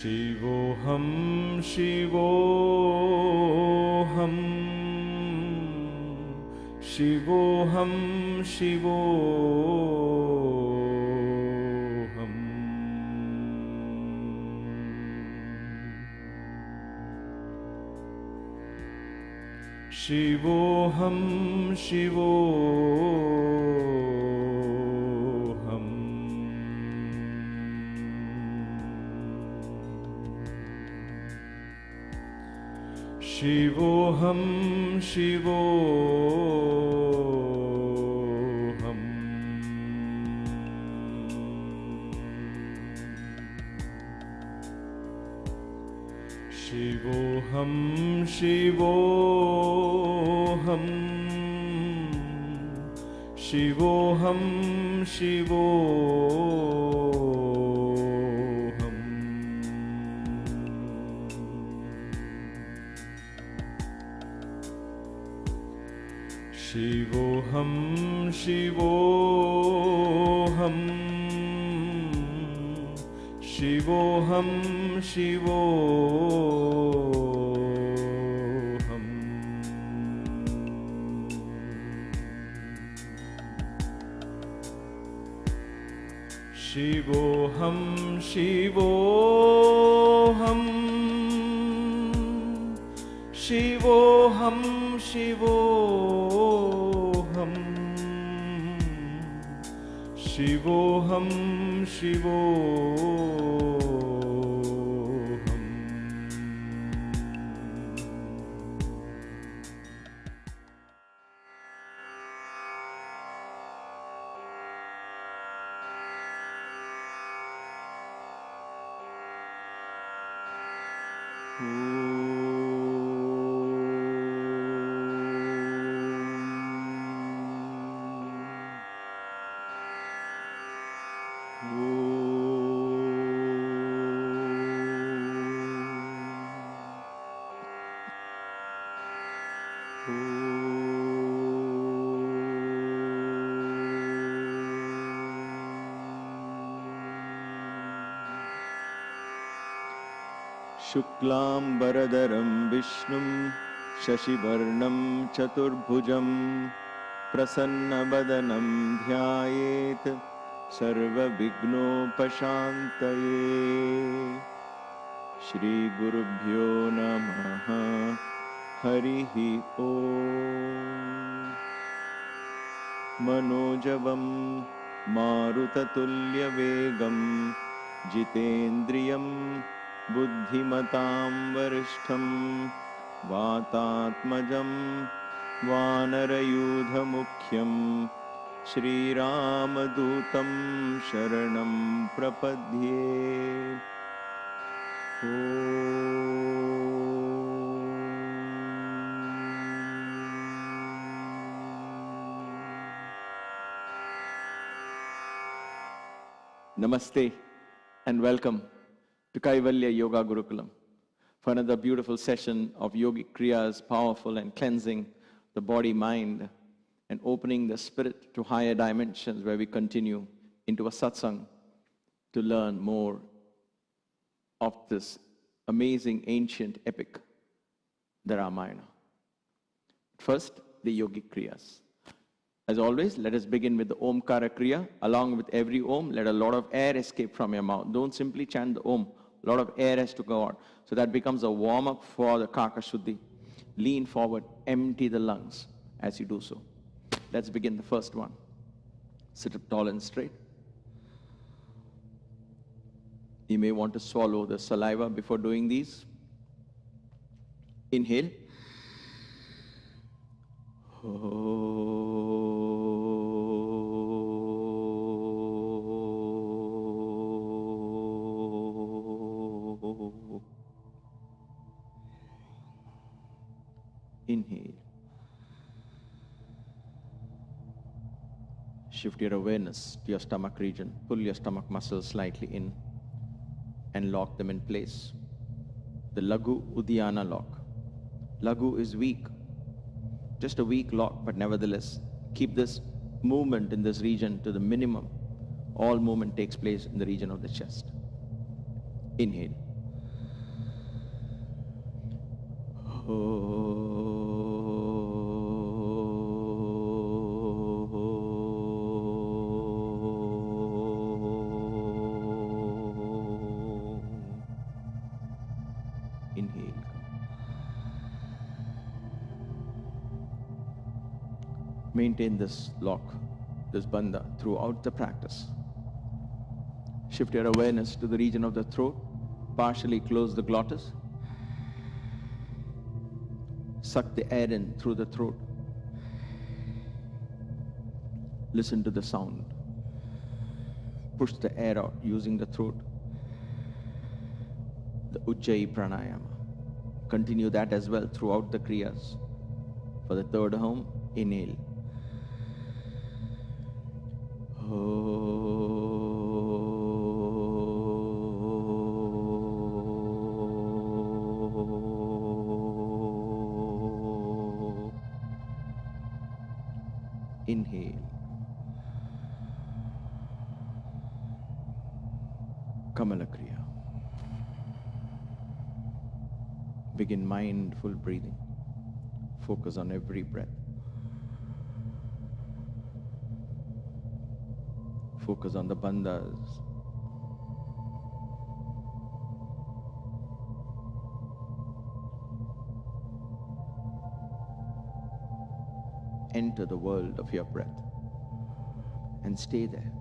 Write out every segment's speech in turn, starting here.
Shivoham, Shivoham, Shivoham, Shivoham. Shivoham, Shivoham. Shivoham, Shivoham. Shivoham, Shivoham. Shivoham, Shivoham. Shivoham, Shivoham. Shivoham, Shivoham. Shivoham, Shivoham. Shivoham, Shivoham. Shivoham, Shivoham. Shuklambaradaram Vishnum Shashivarnam Chaturbhujam Prasannabadanam Dhyayet Sarva Vignopashantaye. Shri Gurubhyo Namaha. Harihi Om. Manojavam Marutatulya Vegam Jitendriyam Buddhimatam Varishtham Vatatmajam Vanarayudha Mukhyam Shri Ramadutam Sharanam Prapadye. Namaste and welcome to Kaivalya Yoga Gurukulam for another beautiful session of Yogic Kriyas, powerful and cleansing the body, mind, and opening the spirit to higher dimensions, where we continue into a Satsang to learn more of this amazing ancient epic, the Ramayana. First, the Yogic Kriyas. As always, let us begin with the Omkara Kriya. Along with every Om, let a lot of air escape from your mouth. Don't simply chant the Om. A lot of air has to go out. So that becomes a warm-up for the Kaka Shuddhi. Lean forward, empty the lungs as you do so. Let's begin the first one. Sit up tall and straight. You may want to swallow the saliva before doing these. Inhale. Inhale. Shift your awareness to your stomach region. Pull your stomach muscles slightly in and lock them in place. The Lagu Uddiyana lock. Lagu is weak. Just a weak lock, but nevertheless, keep this movement in this region to the minimum. All movement takes place in the region of the chest. Inhale. Inhale. Maintain this lock, this bandha throughout the practice. Shift your awareness to the region of the throat. Partially close the glottis. Suck the air in through the throat. Listen to the sound. Push the air out using the throat. The Ujjayi Pranayama. Continue that as well throughout the Kriyas. For the third home, inhale. Inhale. Kamala Kriya. Begin mindful breathing. Focus on every breath. Focus on the bandhas. Enter the world of your breath and stay there.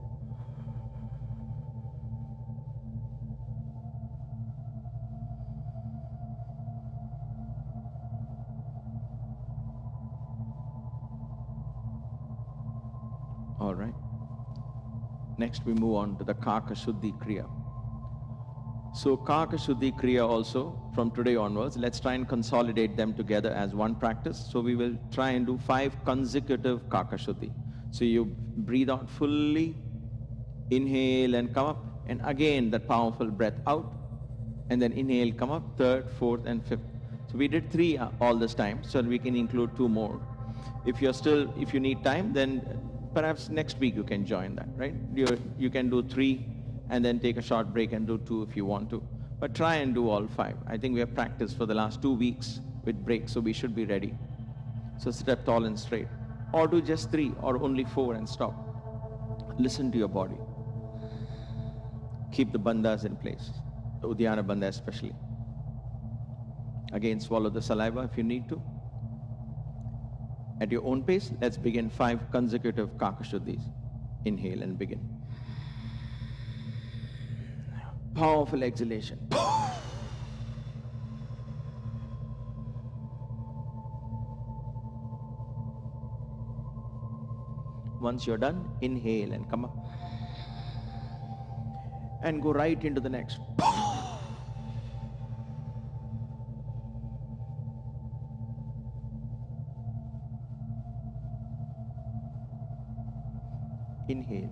All right. Next we move on to the Kaka Shuddhi Kriya. So Kaka Shuddhi Kriya also, from today onwards, let's try and consolidate them together as one practice. So we will try and do 5 consecutive Kaka Shuddhi. So you breathe out fully, inhale and come up, and again that powerful breath out, and then inhale, come up, 3rd, 4th and 5th. So we did 3 all this time, so we can include 2 more. If you need time, then perhaps next week you can join that, right? You can do 3 and then take a short break and do 2 if you want to. But try and do all 5. I think we have practiced for the last 2 weeks with breaks, so we should be ready. So sit up tall and straight. Or do just 3 or only 4 and stop. Listen to your body. Keep the bandhas in place, the Uddiyana bandha especially. Again, swallow the saliva if you need to. At your own pace, let's begin 5 consecutive Kaka Shuddhis. Inhale and begin. Powerful exhalation. Once you're done, inhale and come up. And go right into the next. Inhale.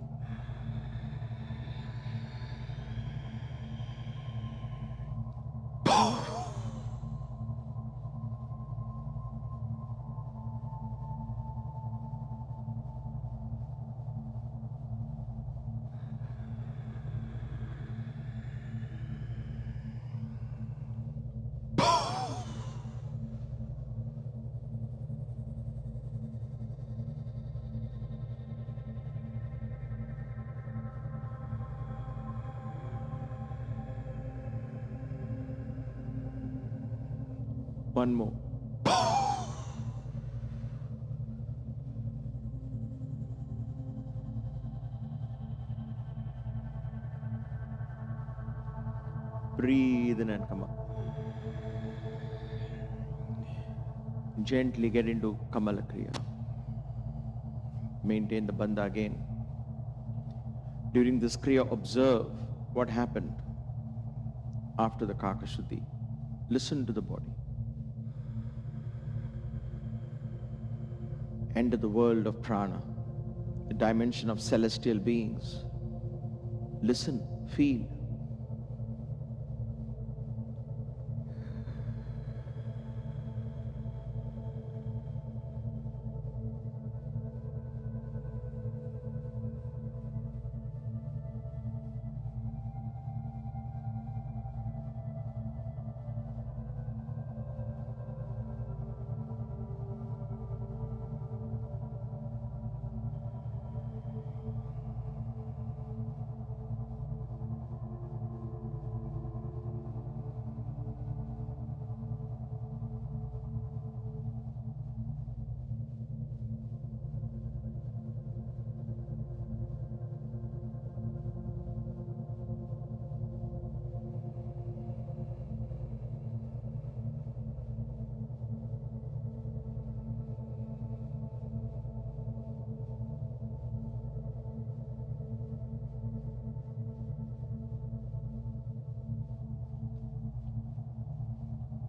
One more. Breathe in and come up. Gently get into Kamala Kriya. Maintain the bandha again. During this Kriya, observe what happened after the Kaka Shuddhi. Listen to the body. Enter the world of prana, the dimension of celestial beings. Listen, feel.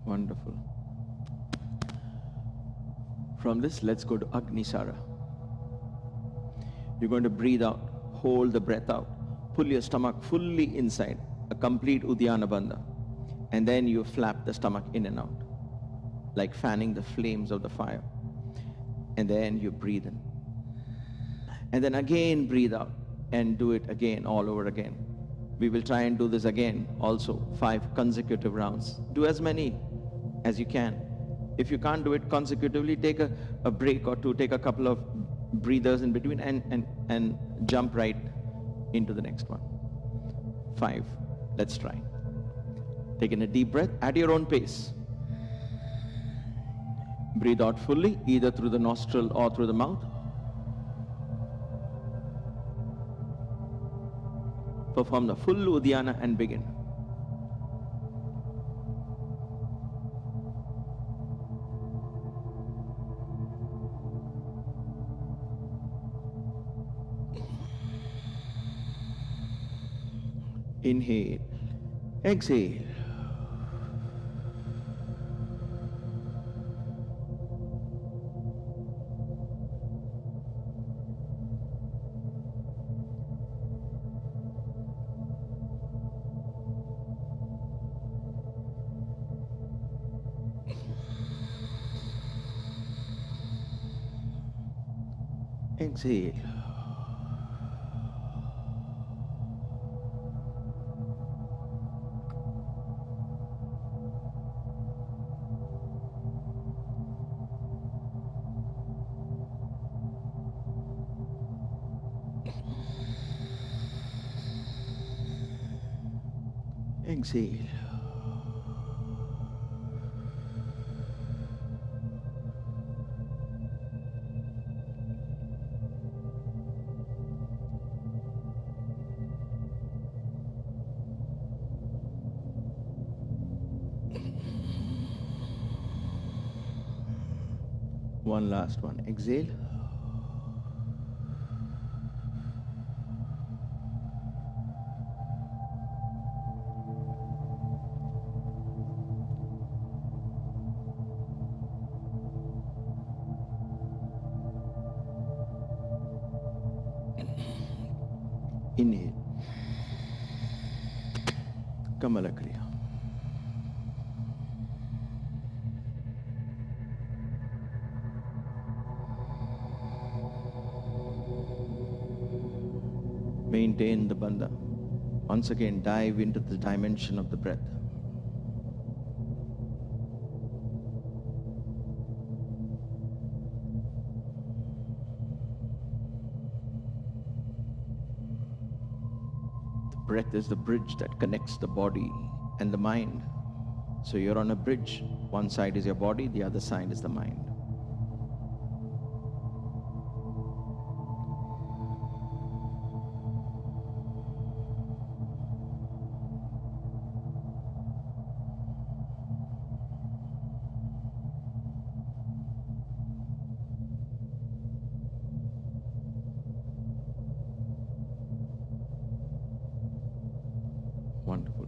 Wonderful. From this, let's go to Agnisara. You're going to breathe out, hold the breath out, pull your stomach fully inside, a complete Uddiyana Bandha. And then you flap the stomach in and out, like fanning the flames of the fire. And then you breathe in. And then again breathe out and do it again, all over again. We will try and do this again also, 5 consecutive rounds. Do as many as you can. If you can't do it consecutively, take a break or two, take a couple of breathers in between and jump right into the next one. 5. Let's try. Taking a deep breath at your own pace. Breathe out fully, either through the nostril or through the mouth. Perform the full Uddiyana and begin. Inhale, exhale. Exhale. Exhale. One last one. Exhale. Inhale. Kamala Kriya. Maintain the bandha. Once again, dive into the dimension of the breath. The breath is the bridge that connects the body and the mind. So you're on a bridge. One side is your body, the other side is the mind. Wonderful.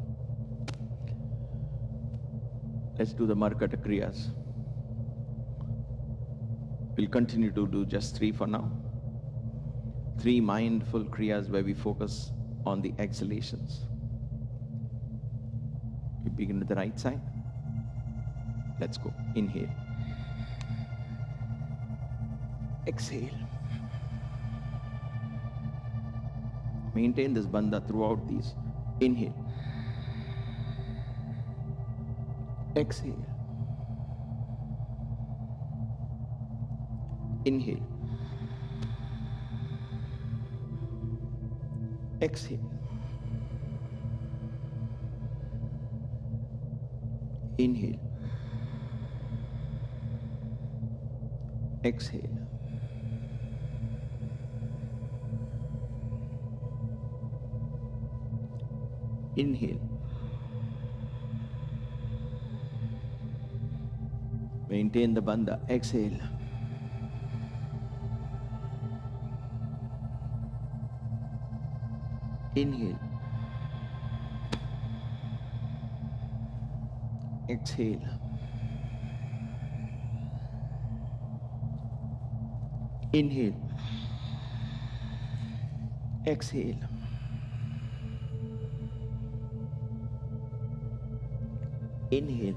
Let's do the Markata Kriyas. We'll continue to do just 3 for now. 3 mindful Kriyas where we focus on the exhalations. We begin with the right side. Let's go. Inhale. Exhale. Maintain this bandha throughout these. Inhale. Exhale. Inhale. Exhale. Inhale. Exhale. Inhale. Maintain the bandha. Exhale. Inhale. Exhale. Inhale. Exhale. Inhale.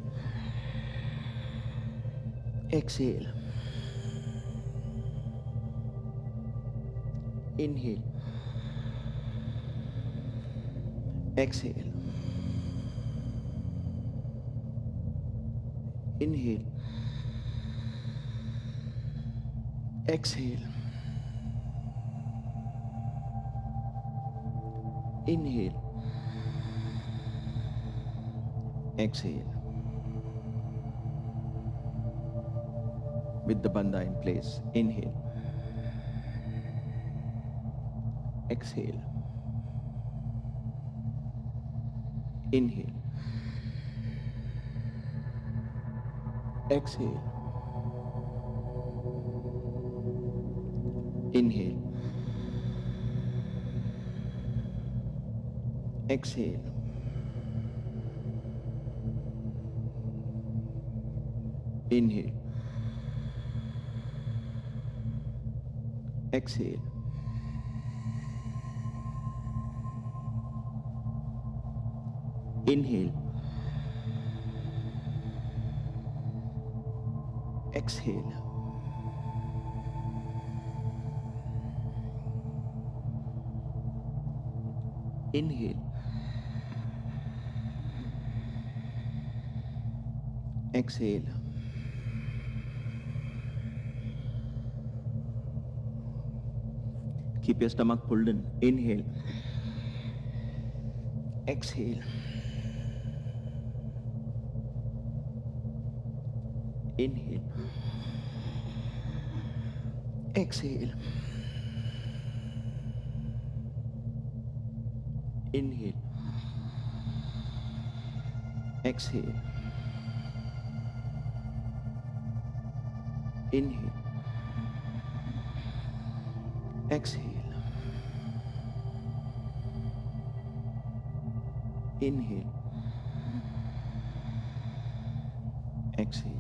Exhale. Inhale. Exhale. Inhale. Exhale. Inhale. Exhale. With the bandha in place. Inhale. Exhale. Inhale. Exhale. Inhale. Exhale. Inhale. Exhale. Inhale. Exhale. Inhale. Exhale. Keep your stomach pulled in. Inhale. Exhale. Inhale. Exhale. Inhale. Exhale. Inhale. Exhale. Inhale. Exhale.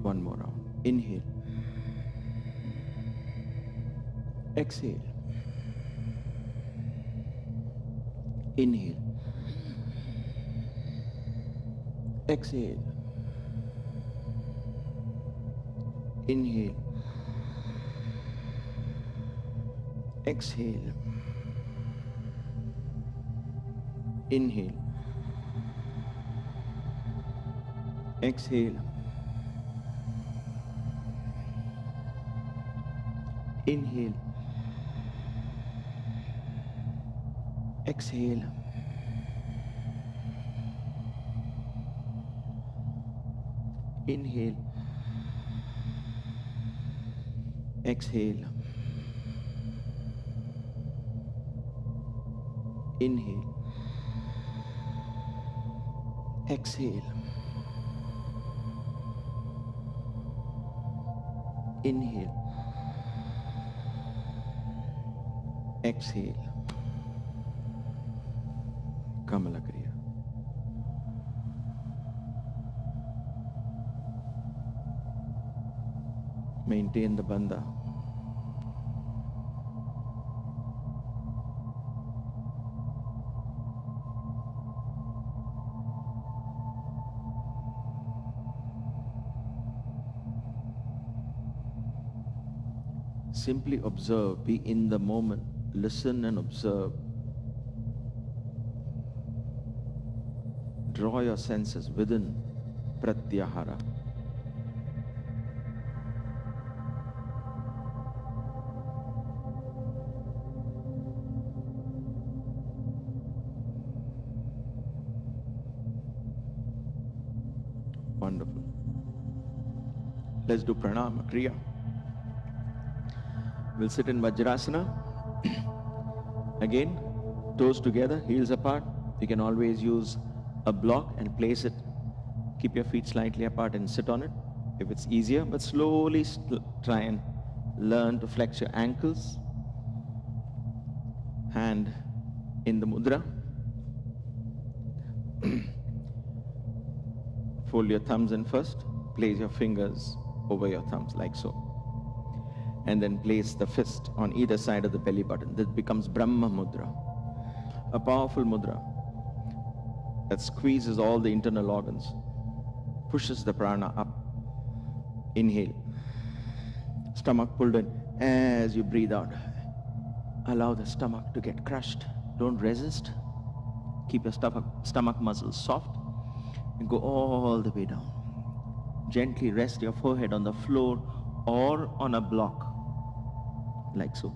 One more round. Inhale. Exhale. Inhale. Exhale. Inhale. Exhale. Inhale. Exhale. Inhale. Exhale. Inhale. Exhale. Inhale. Exhale. Inhale. Exhale. Kamala Kriya. Maintain the bandha. Simply observe, be in the moment, listen and observe. Draw your senses within pratyahara. Wonderful. Let's do Pranaam, Kriya. We'll sit in Vajrasana. Again, toes together, heels apart. You can always use a block and place it. Keep your feet slightly apart and sit on it if it's easier, but slowly try and learn to flex your ankles. Hand in the mudra. Fold your thumbs in first. place your fingers over your thumbs like so. And then place the fist on either side of the belly button. This becomes Brahma Mudra, a powerful mudra that squeezes all the internal organs, pushes the prana up. Inhale. Stomach pulled in. As you breathe out, allow the stomach to get crushed. Don't resist. Keep your stomach muscles soft and go all the way down. Gently rest your forehead on the floor or on a block, like so.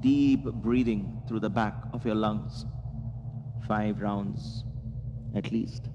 Deep breathing through the back of your lungs. 5 rounds at least.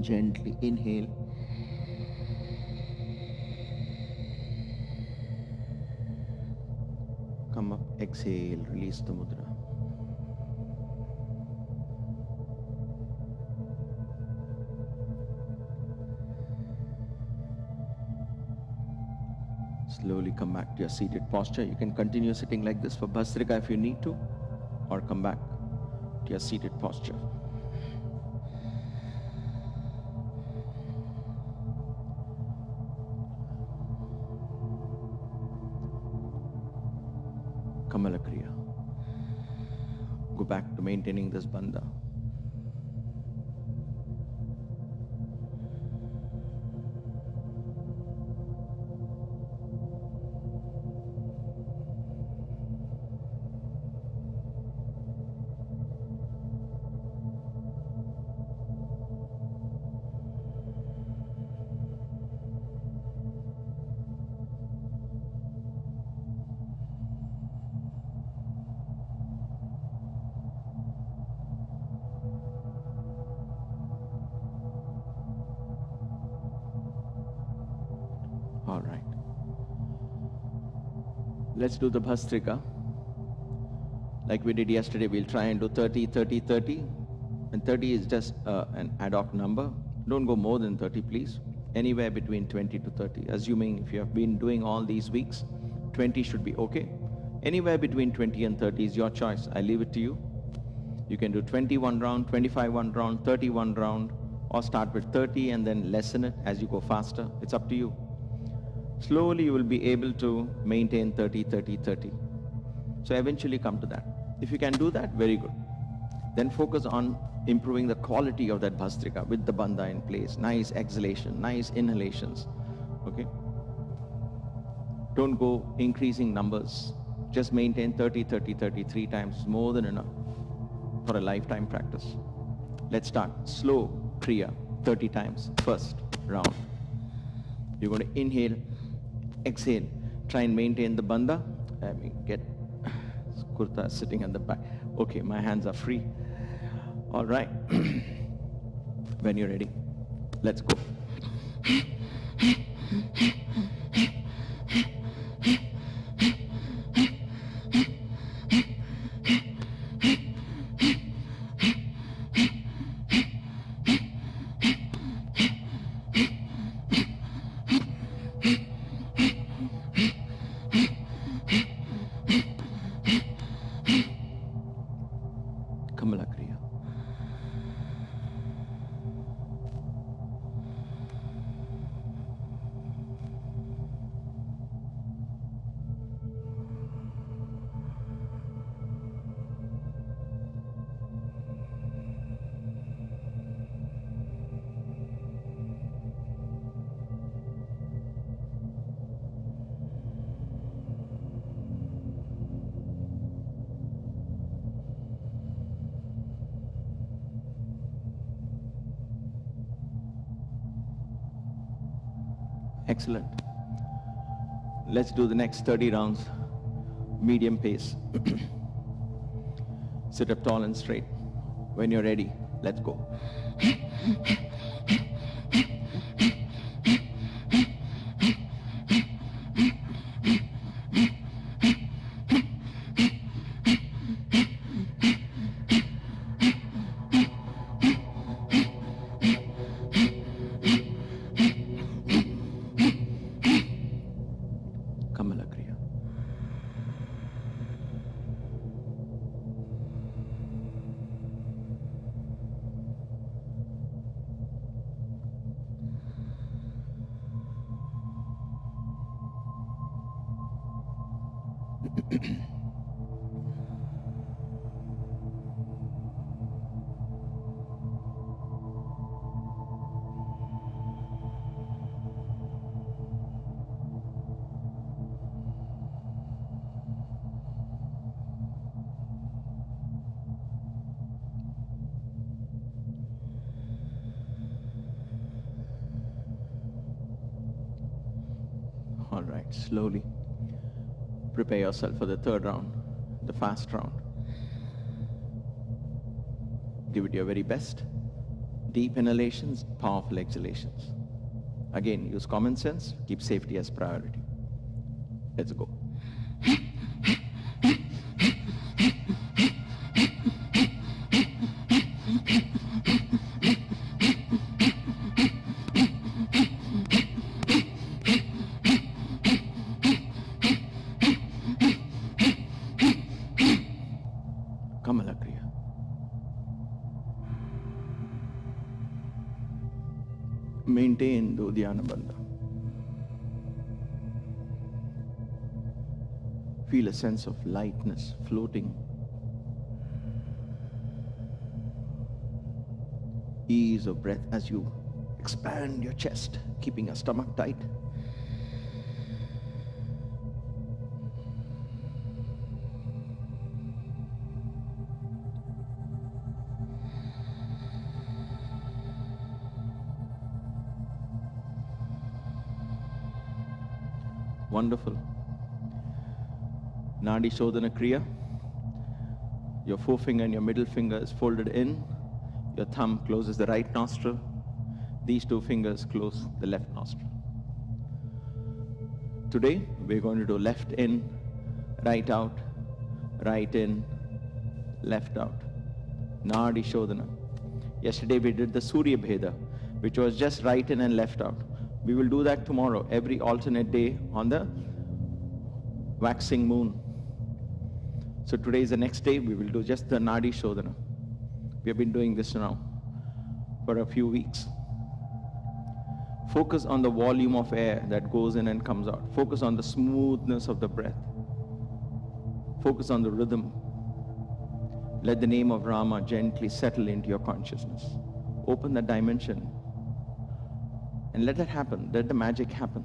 Gently inhale. Come up, exhale, release the mudra. Slowly come back to your seated posture. You can continue sitting like this for Bhastrika if you need to, or come back to your seated posture. Kamala Kriya. Go back to maintaining this bandha. All right. Let's do the Bhastrika. Like we did yesterday, we'll try and do 30, 30, 30. And 30 is just an ad hoc number. Don't go more than 30, please. Anywhere between 20 to 30. Assuming if you have been doing all these weeks, 20 should be okay. Anywhere between 20 and 30 is your choice. I leave it to you. You can do 21 round, 25 one round, 31 round, or start with 30 and then lessen it as you go faster. It's up to you. Slowly you will be able to maintain 30, 30, 30. So eventually come to that. If you can do that, very good. Then focus on improving the quality of that Bhastrika with the bandha in place. Nice exhalation, nice inhalations. Okay? Don't go increasing numbers. Just maintain 30, 30, 30 3 times, more than enough for a lifetime practice. Let's start. Slow Kriya, 30 times, first round. You're going to inhale, exhale, try and maintain the bandha. I mean, get kurta sitting at the back. Okay, my hands are free. All right. When you're ready, let's go. Excellent. Let's do the next 30 rounds, medium pace. Sit up tall and straight. When you're ready, let's go. All right, slowly prepare yourself for the third round, the fast round. Give it your very best. Deep inhalations, powerful exhalations. Again, use common sense, keep safety as priority. Let's go. Maintain the Dhyana Bandha. Feel a sense of lightness floating. Ease of breath as you expand your chest, keeping your stomach tight. Wonderful. Nadi Shodhana Kriya. Your forefinger and your middle finger is folded in. Your thumb closes the right nostril. These two fingers close the left nostril. Today, we're going to do left in, right out, right in, left out. Nadi Shodhana. Yesterday we did the Surya Bheda, which was just right in and left out. We will do that tomorrow, every alternate day on the waxing moon. So today is the next day, we will do just the Nadi Shodhana. We have been doing this now for a few weeks. Focus on the volume of air that goes in and comes out. Focus on the smoothness of the breath. Focus on the rhythm. Let the name of Rama gently settle into your consciousness. Open that dimension. And let that happen, let the magic happen.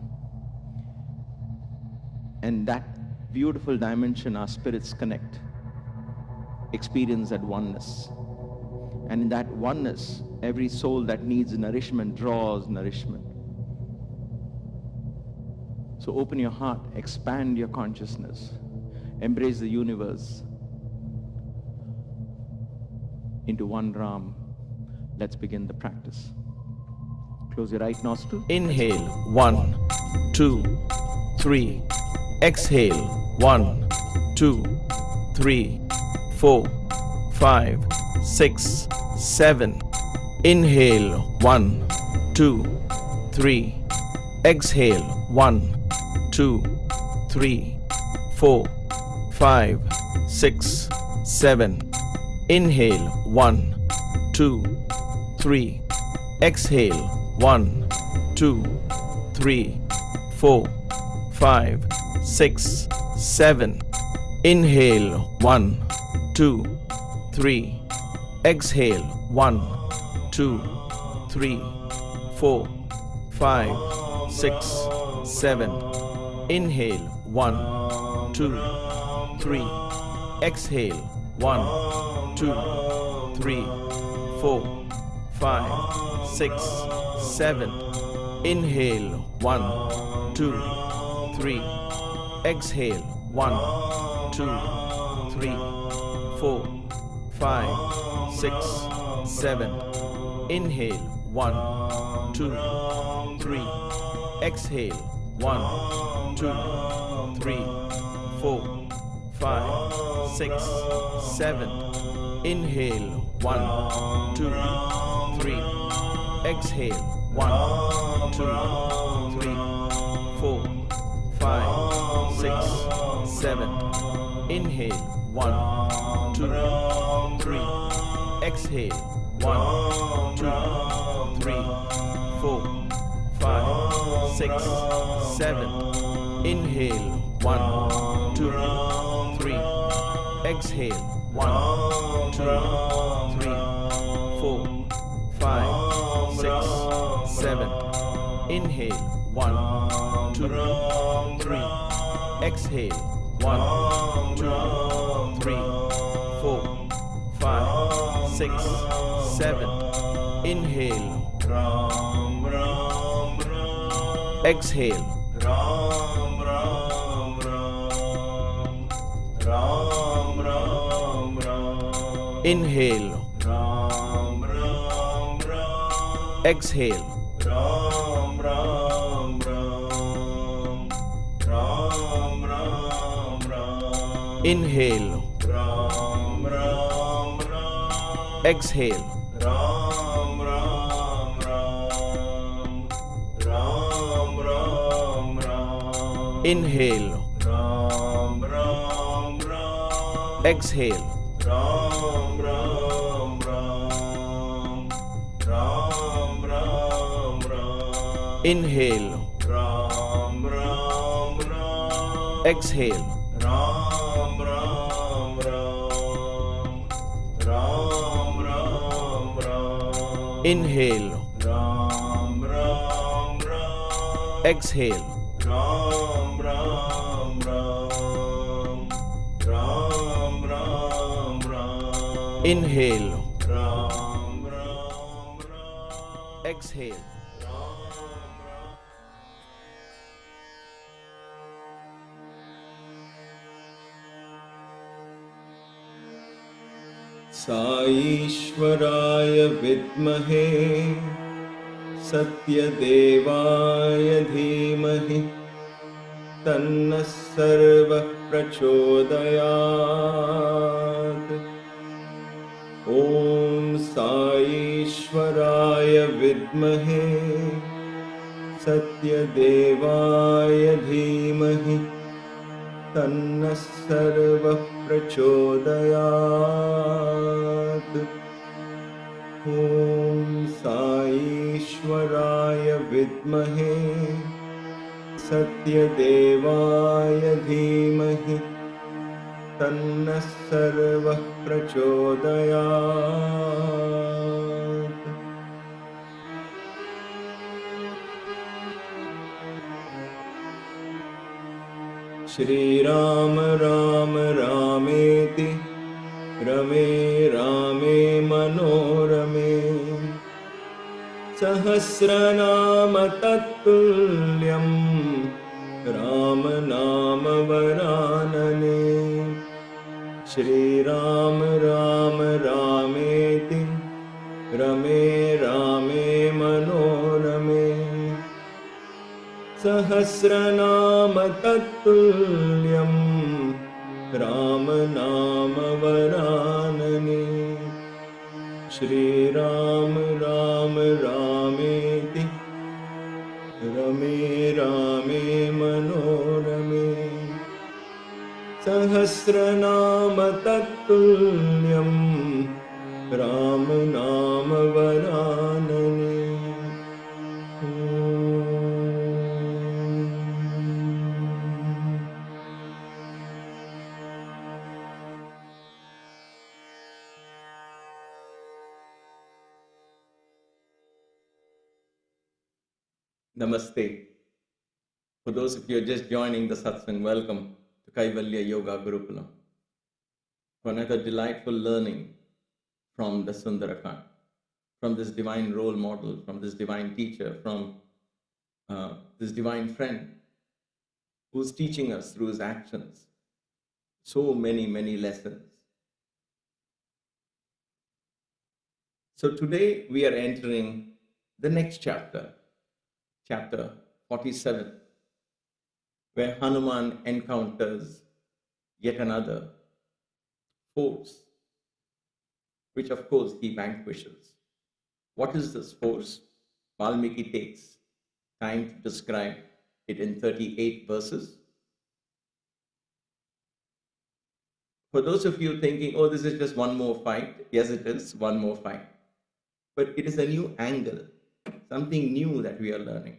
And that beautiful dimension, our spirits connect, experience that oneness. And in that oneness, every soul that needs nourishment draws nourishment. So open your heart, expand your consciousness, embrace the universe into one Ram. Let's begin the practice. Close your right nostril. Inhale, 1, 2, 3. Exhale, 1, 2, 3, 4, 5, 6, 7. Inhale, 1, 2, 3. Exhale, 1, 2, 3, 4, 5, 6, 7. Inhale, 1, 2, 3. Exhale, 1, 2, 3, 4, 5, 6, 7. Inhale, 1, 2, 3. Exhale, 1, 2, 3, 4, 5, 6, 7. Inhale, 1, 2, 3. Exhale, 1, 2, 3, 4, 5, 6, 7. Inhale, 1, 2, 3. Exhale, 1, 2, 3, 4, 5, 6, 7. Inhale, 1, 2, 3. Exhale, 1, 2, 3, 4, 5, 6, 7. Inhale, 1, 2, 3. Exhale, 1, 2, 3, 4, 5, 6, 7. Inhale, 1, 2, 3. Exhale, 1, 2, 3, 4, 5, 6, 7. Inhale, 1, 2, 3. Exhale, 1, 2, 3, 4, 5, 6, 7. Inhale, 1, 2, 3. Exhale, 1, 2, 3, 4, 5, 6, 7. Inhale. Exhale. Inhale. Exhale. Inhale. Exhale. Inhale. Exhale. Inhale. Exhale. Inhale. Exhale. Inhale. Exhale. साईश्वराय विद्महे सत्यदेवाय धीमहि तन्नः सर्वः प्रचोदयात्। ॐ साईश्वराय विद्महे सत्यदेवाय धीमहि तन्नः सर्वः प्रचोदयात्। ॐ साईश्वराय विद्महे सत्यदेवाय धीमहि तन्नः सर्वः प्रचोदयात्। श्रीराम राम रामेति रमे रामे मनोरमे सहस्रनाम तत्तुल्यं राम नाम वरानने। श्रीराम राम रामेति रमे रामे मनोरमे सहस्रनाम तत्तुल्यं राम नाम वरानने। श्रीराम राम रामेति रमे रामे मनोरमे सहस्रनाम तत्तुल्यं राम नाम वरानने। Namaste. For those of you who are just joining the Satsang, welcome to Kaivalya Yoga Gurukulam for another delightful learning from the Sundarakand, from this divine role model, from this divine teacher, from this divine friend who's teaching us through his actions so many, many lessons. So today we are entering the next chapter, chapter 47, where Hanuman encounters yet another force, which of course he vanquishes. What is this force? Valmiki takes time to describe it in 38 verses. For those of you thinking, oh, this is just one more fight, yes, it is one more fight. But it is a new angle, something new that we are learning.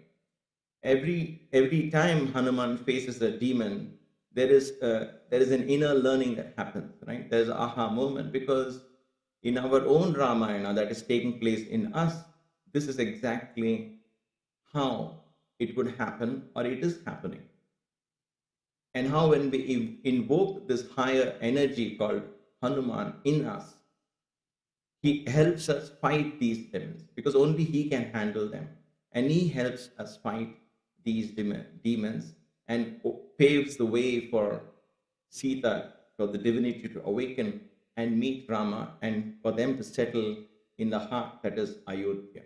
Every time Hanuman faces a demon, there is an inner learning that happens, right? There's an aha moment, because in our own Ramayana that is taking place in us, this is exactly how it would happen, or it is happening. And how when we invoke this higher energy called Hanuman in us, he helps us fight these demons, because only he can handle them. And he helps us fight these demons and paves the way for Sita, for the divinity to awaken and meet Rama, and for them to settle in the heart that is Ayodhya.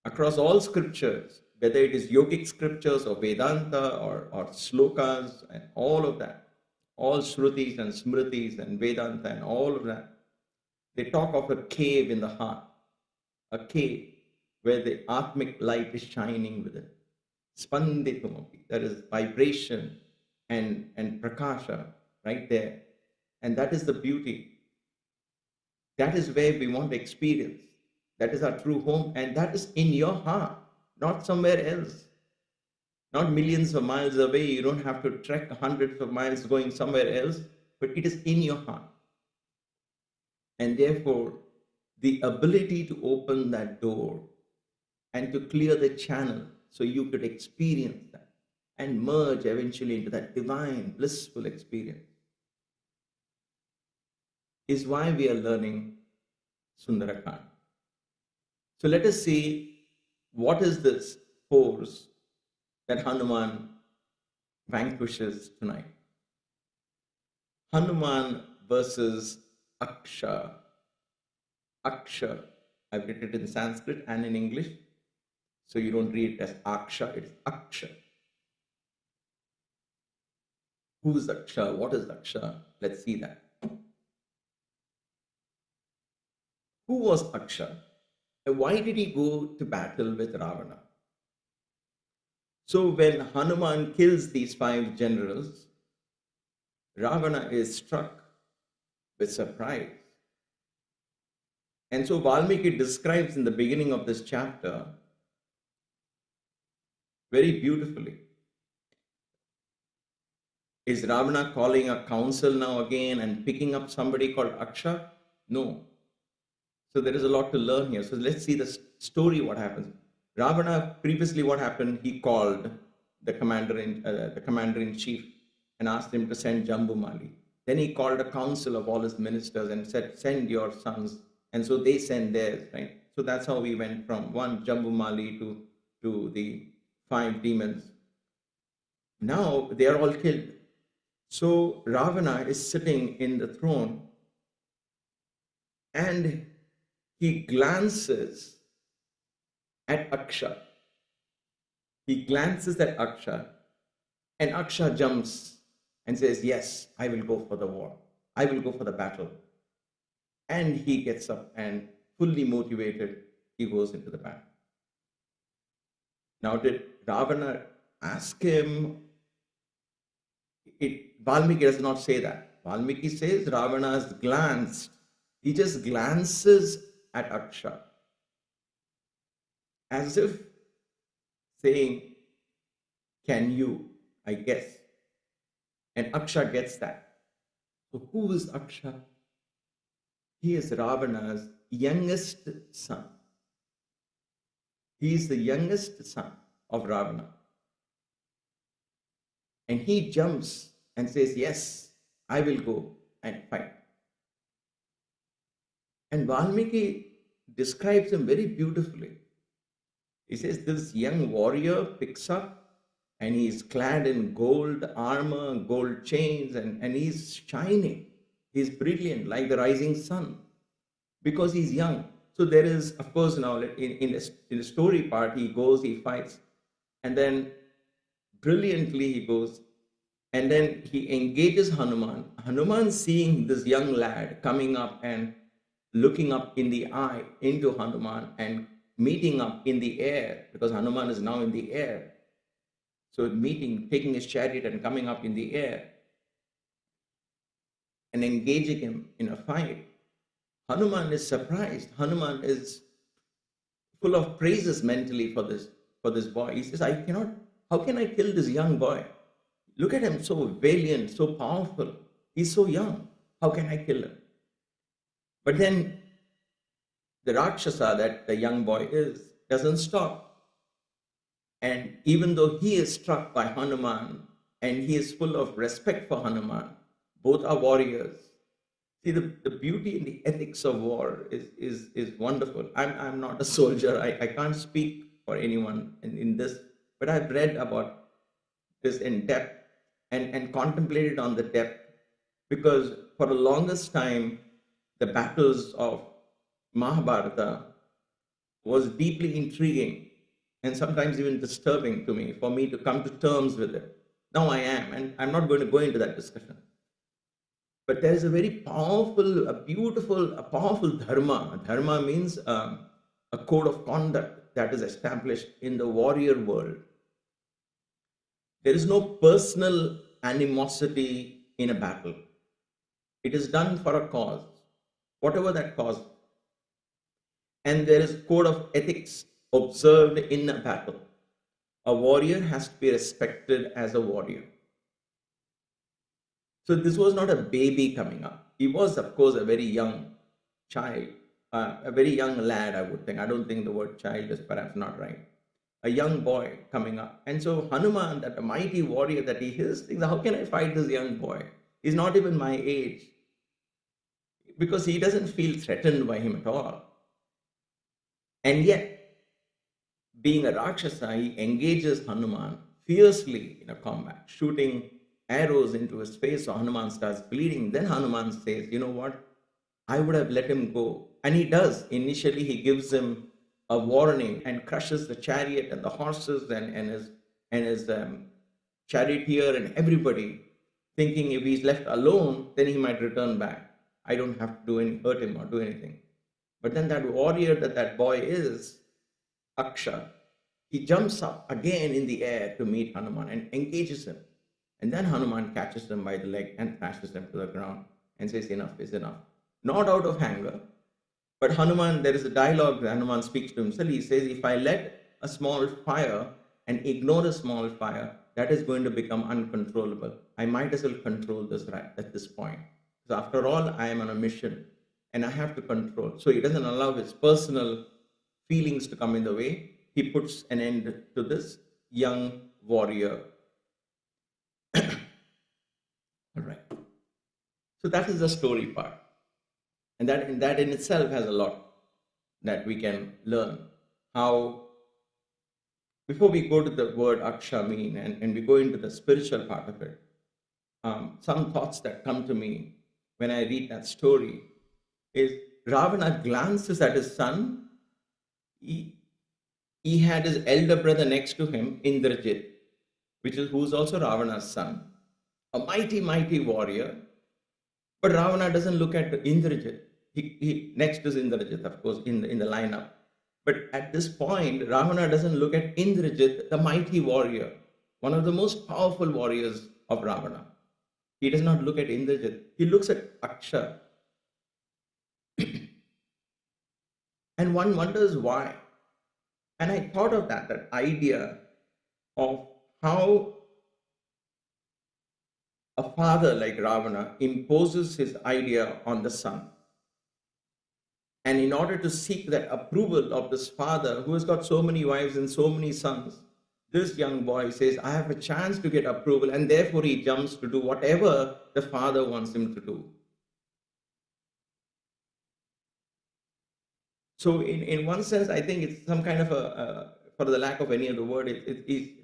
Across all scriptures, whether it is yogic scriptures or Vedanta or slokas and all of that, all Shrutis and Smritis and Vedanta and all of that, they talk of a cave in the heart, a cave where the Atmic light is shining within. Spanditumapi, that is vibration and prakasha right there. And that is the beauty. That is where we want to experience. That is our true home, and that is in your heart, not somewhere else. Not millions of miles away. You don't have to trek hundreds of miles going somewhere else, but it is in your heart. And therefore, the ability to open that door and to clear the channel so you could experience that and merge eventually into that divine, blissful experience is why we are learning Sundarakand. So let us see what is this force that Hanuman vanquishes tonight. Hanuman versus Aksha. Aksha, I've written it in Sanskrit and in English, so you don't read it as Aksha, it is Aksha. Who is Aksha? What is Aksha? Let's see that. Who was Aksha? And why did he go to battle with Ravana? So when Hanuman kills these 5 generals, Ravana is struck with surprise. And so Valmiki describes in the beginning of this chapter very beautifully. Is Ravana calling a council now again and picking up somebody called Aksha? No. So there is a lot to learn here. So let's see the story, what happens. Ravana, previously what happened, he called the commander-in-chief and asked him to send Jambumali. Then he called a council of all his ministers and said, send your sons. And so they send theirs, right? So that's how we went from one Jambumali to the 5 demons. Now they are all killed. So Ravana is sitting in the throne and he glances at Aksha. He glances at Aksha, and Aksha jumps and says, yes, I will go for the war. I will go for the battle. And he gets up and fully motivated, he goes into the battle. Now, did Ravana ask him? Valmiki does not say that. Valmiki says Ravana has glanced. He just glances at Aksha as if saying, can you, I guess. And Aksha gets that. So who is Aksha? He is Ravana's youngest son. He is the youngest son of Ravana. And he jumps and says, yes, I will go and fight. And Valmiki describes him very beautifully. He says this young warrior picks up and he's clad in gold armor, gold chains, and he's shining. He's brilliant like the rising sun because he's young. So there is, of course, now in the story part, he goes, he fights, and then brilliantly he goes, and then he engages Hanuman. Hanuman, seeing this young lad coming up and looking up in the eye into Hanuman and meeting up in the air, because Hanuman is now in the air. So meeting, taking his chariot and coming up in the air and engaging him in a fight. Hanuman is surprised. Hanuman is full of praises mentally for this boy. He says, how can I kill this young boy? Look at him, so valiant, so powerful. He's so young. How can I kill him? But then the Rakshasa that the young boy is doesn't stop. And even though he is struck by Hanuman and he is full of respect for Hanuman, both are warriors. See, the beauty in the ethics of war is wonderful. I'm not a soldier. I can't speak for anyone in this, but I've read about this in depth and contemplated on the depth, because for the longest time, the battles of Mahabharata was deeply intriguing and sometimes even disturbing to me, for me to come to terms with it. Now I am, and I'm not going to go into that discussion. But there is a very powerful, a powerful dharma. Dharma means a code of conduct that is established in the warrior world. There is no personal animosity in a battle. It is done for a cause, whatever that cause. And there is a code of ethics observed in a battle. A warrior has to be respected as a warrior. So this was not a baby coming up. He was, of course, a very young child, a very young lad, I would think. I don't think the word child is perhaps not right. A young boy coming up. And so Hanuman, that mighty warrior that he is, thinks, how can I fight this young boy? He's not even my age. Because he doesn't feel threatened by him at all. And yet, being a Rakshasa, he engages Hanuman fiercely in a combat, shooting arrows into his face, so Hanuman starts bleeding. Then Hanuman says, you know what? I would have let him go. And he does. Initially, he gives him a warning and crushes the chariot and the horses and his charioteer and everybody, thinking if he's left alone, then he might return back. I don't have to hurt him or do anything. But then that warrior that boy is, Aksha, he jumps up again in the air to meet Hanuman and engages him. And then Hanuman catches him by the leg and thrashes him to the ground and says, enough is enough. Not out of anger, but Hanuman, there is a dialogue that Hanuman speaks to himself. He says, if I let a small fire and ignore a small fire, that is going to become uncontrollable. I might as well control this right at this point. So after all, I am on a mission and I have to control. So he doesn't allow his personal feelings to come in the way. He puts an end to this young warrior. All right. So that is the story part. And that in itself has a lot that we can learn. How, before we go to the word Aksha mean and we go into the spiritual part of it, some thoughts that come to me when I read that story is Ravana glances at his son. He had his elder brother next to him, Indrajit, who's also Ravana's son. A mighty, mighty warrior. But Ravana doesn't look at Indrajit. He next is Indrajit, of course, in the lineup. But at this point, Ravana doesn't look at Indrajit, the mighty warrior, one of the most powerful warriors of Ravana. He does not look at Indrajit. He looks at Aksha. And one wonders why. And I thought of that idea of how a father like Ravana imposes his idea on the son. And in order to seek that approval of this father who has got so many wives and so many sons, this young boy says, I have a chance to get approval, and therefore he jumps to do whatever the father wants him to do. So in one sense, I think it's some kind of a for the lack of any other word,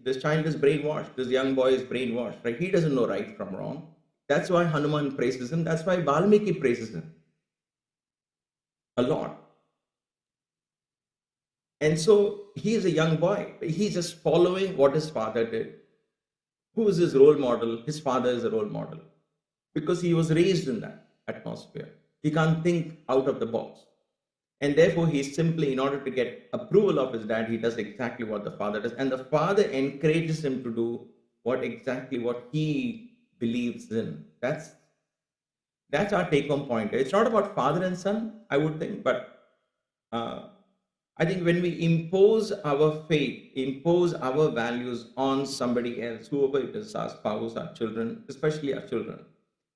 this child is brainwashed. This young boy is brainwashed, right? He doesn't know right from wrong. That's why Hanuman praises him. That's why Valmiki praises him a lot. And so he is a young boy. He's just following what his father did. Who is his role model? His father is a role model because he was raised in that atmosphere. He can't think out of the box. And therefore, he simply, in order to get approval of his dad, he does exactly what the father does. And the father encourages him to do exactly what he believes in. That's our take-home point. It's not about father and son, I would think, but I think when we impose our faith, impose our values on somebody else, whoever it is, our spouse, our children, especially our children,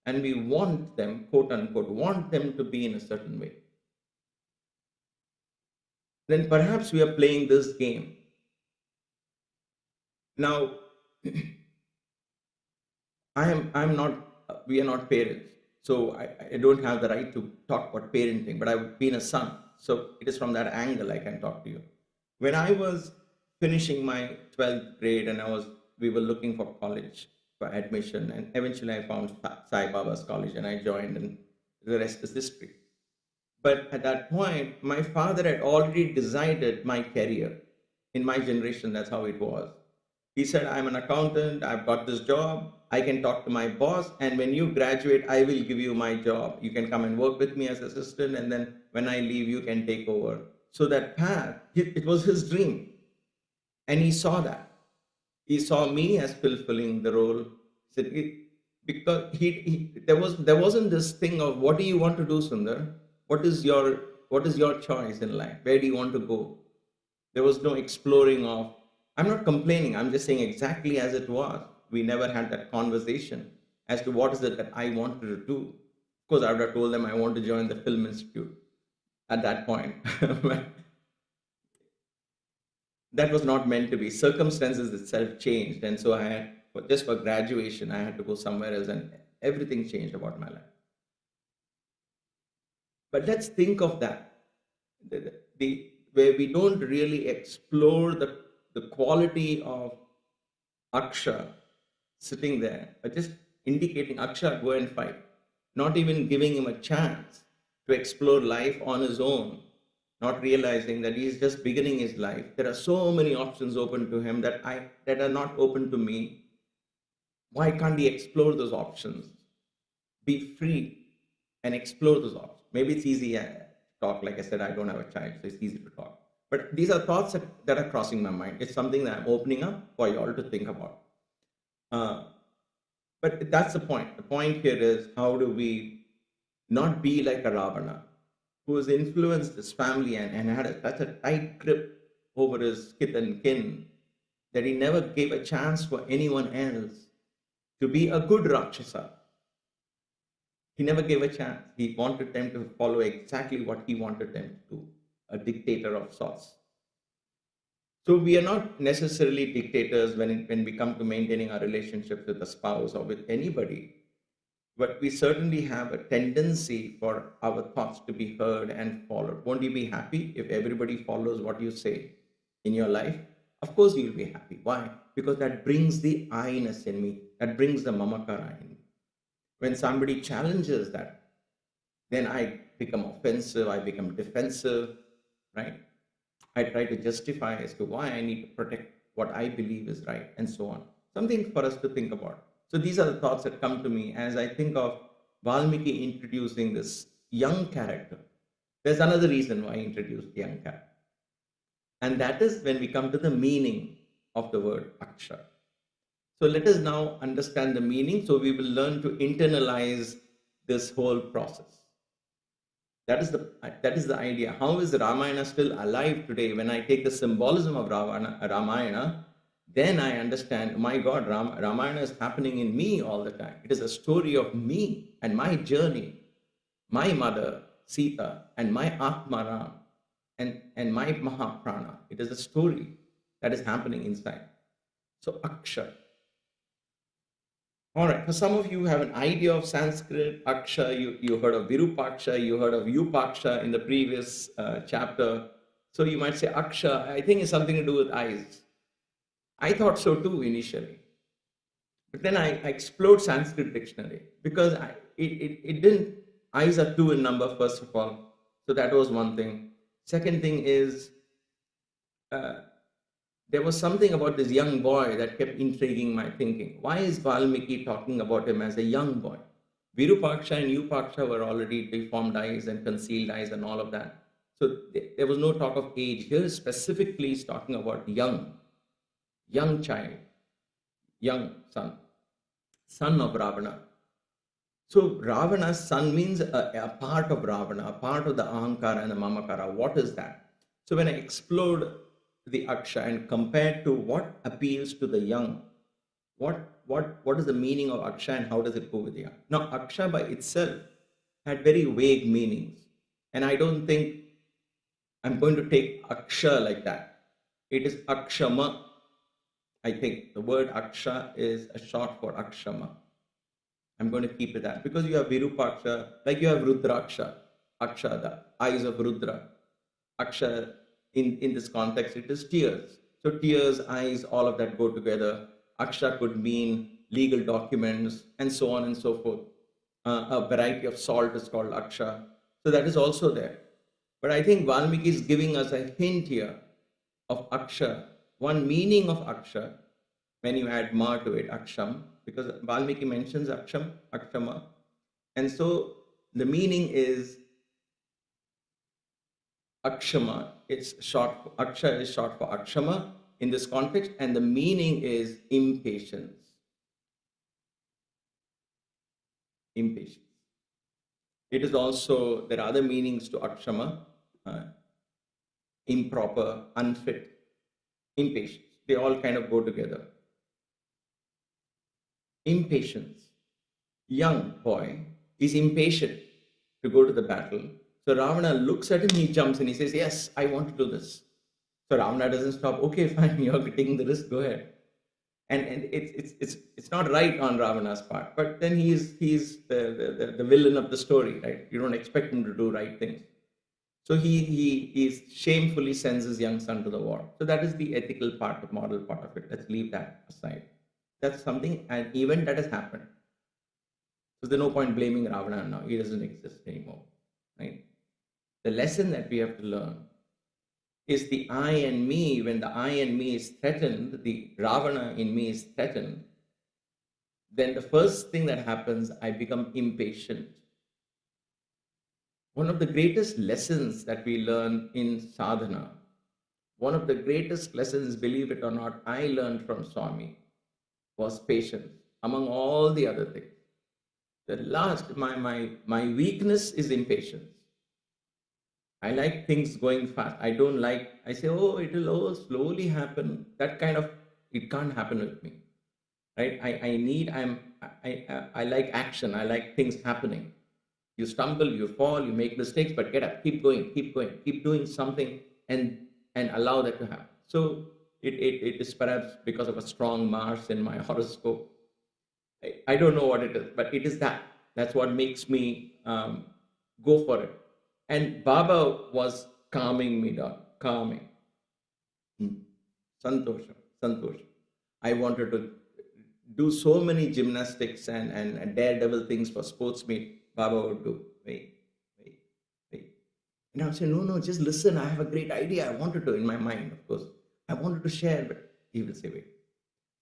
and we want them, quote unquote, want them to be in a certain way, then perhaps we are playing this game. Now, we are not parents, so I don't have the right to talk about parenting, but I've been a son. So it is from that angle I can talk to you. When I was finishing my 12th grade and we were looking for college for admission, and eventually I found Sai Baba's college and I joined, and the rest is history. But at that point, my father had already decided my career. In my generation, that's how it was. He said, I'm an accountant, I've got this job, I can talk to my boss, and when you graduate, I will give you my job. You can come and work with me as assistant, and then when I leave, you can take over. So that path, it was his dream. And he saw that. He saw me as fulfilling the role. Because there wasn't this thing of, what do you want to do, Sundar? What is your choice in life? Where do you want to go? There was no exploring of, I'm not complaining, I'm just saying exactly as it was. We never had that conversation as to what is it that I wanted to do. Of course, I would have told them I want to join the Film Institute at that point. That was not meant to be. Circumstances itself changed. And so just for graduation, I had to go somewhere else, and everything changed about my life. But let's think of that, where we don't really explore the quality of Aksha sitting there, but just indicating, Aksha, go and fight. Not even giving him a chance to explore life on his own, not realizing that he's just beginning his life. There are so many options open to him that are not open to me. Why can't he explore those options? Be free and explore those options. Maybe it's easy to talk. Like I said, I don't have a child, so it's easy to talk. But these are thoughts that are crossing my mind. It's something that I'm opening up for you all to think about. But that's the point. The point here is, how do we not be like a Ravana who has influenced his family and had such a tight grip over his kith and kin that he never gave a chance for anyone else to be a good Rakshasa. He never gave a chance. He wanted them to follow exactly what he wanted them to do, a dictator of sorts. So we are not necessarily dictators when we come to maintaining our relationships with a spouse or with anybody, but we certainly have a tendency for our thoughts to be heard and followed. Won't you be happy if everybody follows what you say in your life? Of course you will be happy. Why? Because that brings the I-ness in me. That brings the mamakara in me. When somebody challenges that, then I become offensive, I become defensive, right? I try to justify as to why I need to protect what I believe is right, and so on. Something for us to think about. So these are the thoughts that come to me as I think of Valmiki introducing this young character. There's another reason why he introduced young character. And that is when we come to the meaning of the word Aksha. So let us now understand the meaning, so we will learn to internalize this whole process. That is the idea. How is Ramayana still alive today? When I take the symbolism of Ramayana, then I understand, my God, Ramayana is happening in me all the time. It is a story of me and my journey, my mother, Sita, and my Atma Ram, and my Mahaprana. It is a story that is happening inside. So Aksha. All right, for some of you who have an idea of Sanskrit, Aksha, you heard of Virupaksha, you heard of Upaksha in the previous chapter. So you might say Aksha, I think it's something to do with eyes. I thought so too initially. But then I explored Sanskrit dictionary because it didn't, eyes are two in number, first of all. So that was one thing. Second thing is, there was something about this young boy that kept intriguing my thinking. Why is Valmiki talking about him as a young boy? Virupaksha and Upaksha were already deformed eyes and concealed eyes and all of that. So there was no talk of age. Here specifically he's talking about young child, young son of Ravana. So Ravana's son means a part of Ravana, a part of the Ahankara and the Mamakara. What is that? So when I explored the Aksha and compared to what appeals to the young, what is the meaning of Aksha and how does it go with the young? Now Aksha by itself had very vague meanings, and I don't think I'm going to take Aksha like that. It is Akshama. I think the word Aksha is a short for Akshama. I'm going to keep it that because you have Virupaksha, like you have Rudraksha, Aksha, the eyes of Rudra. Aksha, in this context, it is tears. So tears, eyes, all of that go together. Aksha could mean legal documents and so on and so forth. A variety of salt is called Aksha. So that is also there. But I think Valmiki is giving us a hint here of Aksha. One meaning of Aksha, when you add ma to it, Aksham, because Valmiki mentions Aksham, Akshama. And so the meaning is Akshama. It's short, Aksha is short for Akshama in this context, and the meaning is impatience. Impatience. It is also, there are other meanings to Akshama, improper, unfit, impatience. They all kind of go together. Impatience. Young boy is impatient to go to the battle. So Ravana looks at him, he jumps and he says, yes, I want to do this. So Ravana doesn't stop. Okay, fine, you're taking the risk, go ahead. And it's not right on Ravana's part, but then he's the villain of the story, right? You don't expect him to do right things. So he shamefully sends his young son to the war. So that is the ethical part, the moral part of it. Let's leave that aside. That's something, an event that has happened. So there's no point blaming Ravana now. He doesn't exist anymore, right? The lesson that we have to learn is the I and me. When the I and me is threatened, the Ravana in me is threatened, then the first thing that happens, I become impatient. One of the greatest lessons that we learn in sadhana, one of the greatest lessons, believe it or not, I learned from Swami was patience, among all the other things. The last, my weakness is impatience. I like things going fast. I don't like, I say, oh, it will slowly happen. That kind of, it can't happen with me, right? I like action. I like things happening. You stumble, you fall, you make mistakes, but get up, keep going, keep doing something and allow that to happen. So it is perhaps because of a strong Mars in my horoscope. I don't know what it is, but it is that. That's what makes me go for it. And Baba was calming me down, calming. Santosha. I wanted to do so many gymnastics and daredevil things for sports meet. Baba would do, wait. And I would say, no, just listen. I have a great idea. I wanted to, in my mind, of course. I wanted to share, but he will say, wait.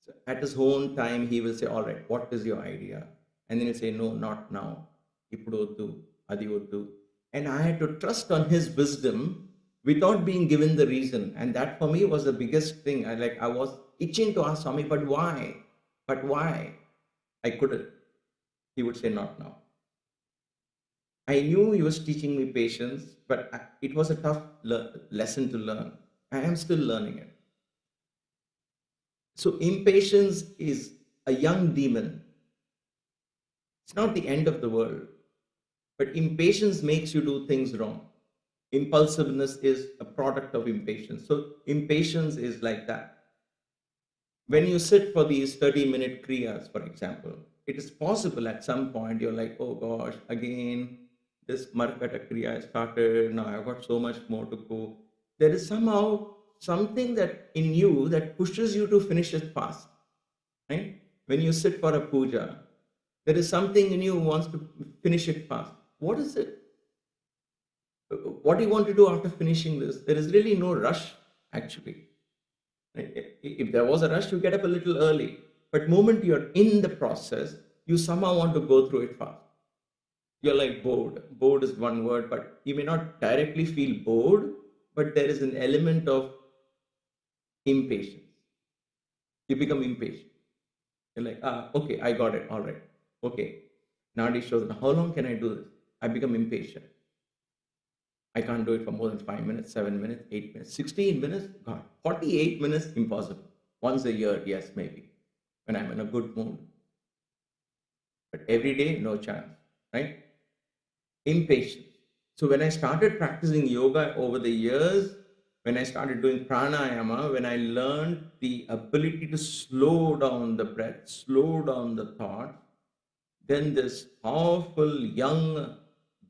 So at his own time, he will say, all right, what is your idea? And then he'll say, no, not now. Ipudu, adiyodu. And I had to trust on his wisdom without being given the reason. And that for me was the biggest thing. I was itching to ask Swami, but why? But why? I couldn't. He would say, not now. I knew he was teaching me patience, but it was a tough lesson to learn. I am still learning it. So impatience is a young demon. It's not the end of the world, but impatience makes you do things wrong. Impulsiveness is a product of impatience. So impatience is like that. When you sit for these 30-minute kriyas, for example, it is possible at some point you're like, oh gosh, again, this Markata Kriya started, now I've got so much more to go. there is somehow something that in you that pushes you to finish it fast. Right? When you sit for a puja, there is something in you who wants to finish it fast. What is it? What do you want to do after finishing this? There is really no rush, actually. If there was a rush, you get up a little early. But moment you're in the process, you somehow want to go through it fast. You're like bored. Bored is one word, but you may not directly feel bored, but there is an element of impatience. You become impatient. You're like, okay, I got it. All right. Okay. Nadi shows, how long can I do this? I become impatient. I can't do it for more than 5 minutes, 7 minutes, 8 minutes, 16 minutes. God, 48 minutes, impossible. Once a year, yes, maybe, when I'm in a good mood. But every day, no chance, right? Impatience. So when I started practicing yoga over the years, when I started doing pranayama, when I learned the ability to slow down the breath, slow down the thought, then this powerful, young,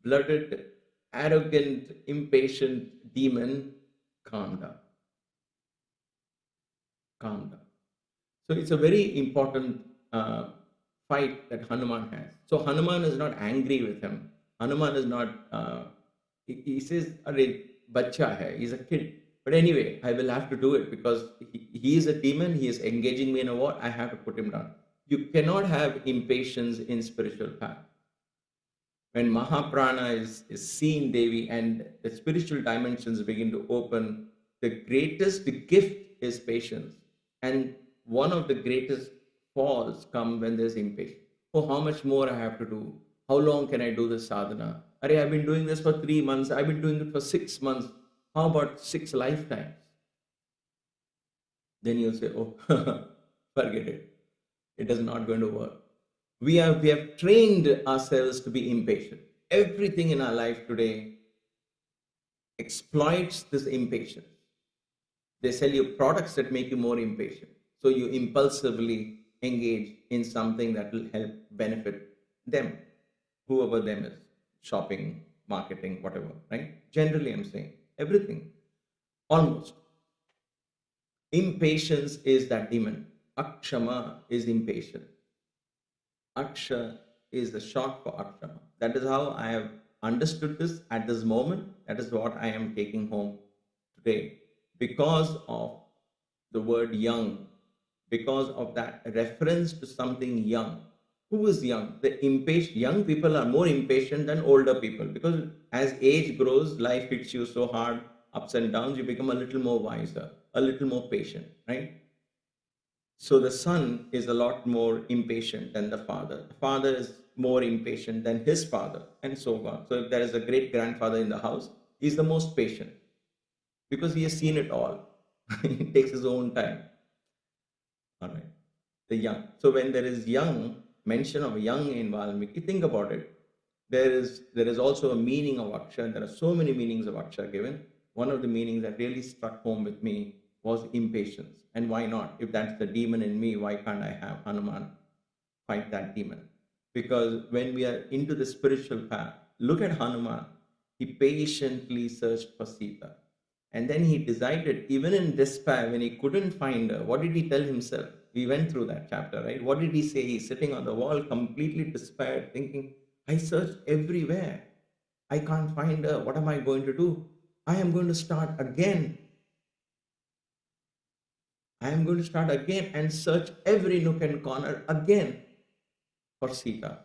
blooded, arrogant, impatient demon calmed down. Calmed down. So it's a very important fight that Hanuman has. So Hanuman is not angry with him. Hanuman is not, he says, Arey, bacha hai, he's a kid. But anyway, I will have to do it because he is a demon, he is engaging me in a war, I have to put him down. You cannot have impatience in spiritual path. When Mahaprana is seen, Devi, and the spiritual dimensions begin to open, the greatest gift is patience. And one of the greatest falls come when there's impatience. Oh, how much more I have to do? How long can I do this sadhana? Arey, I've been doing this for 3 months. I've been doing it for 6 months. How about 6 lifetimes? Then you'll say, oh, forget it. It is not going to work. We have trained ourselves to be impatient. Everything in our life today exploits this impatience. They sell you products that make you more impatient. So you impulsively engage in something that will help benefit them, whoever them is, shopping, marketing, whatever, right? Generally, I'm saying everything, almost. Impatience is that demon. Akshama is impatient. Aksha is the short for Akshama. That is how I have understood this at this moment. That is what I am taking home today. Because of the word young, because of that reference to something young. Who is young? The impatient young people are more impatient than older people, because as age grows, life hits you so hard, ups and downs, you become a little more wiser, a little more patient, right? So the son is a lot more impatient than the father. The father is more impatient than his father, and so on. So if there is a great grandfather in the house, he's the most patient because he has seen it all. He takes his own time. All right. The young. So when there is young, mention of young in Valmiki, think about it. There is also a meaning of Aksha, and there are so many meanings of Aksha given. One of the meanings that really struck home with me was impatience. And why not? If that's the demon in me, why can't I have Hanuman fight that demon? Because when we are into the spiritual path, look at Hanuman. He patiently searched for Sita. And then he decided, even in despair, when he couldn't find her, what did he tell himself? We went through that chapter, right? What did he say? He's sitting on the wall, completely despaired, thinking, I searched everywhere. I can't find her. What am I going to do? I am going to start again. I am going to start again and search every nook and corner again for Sita.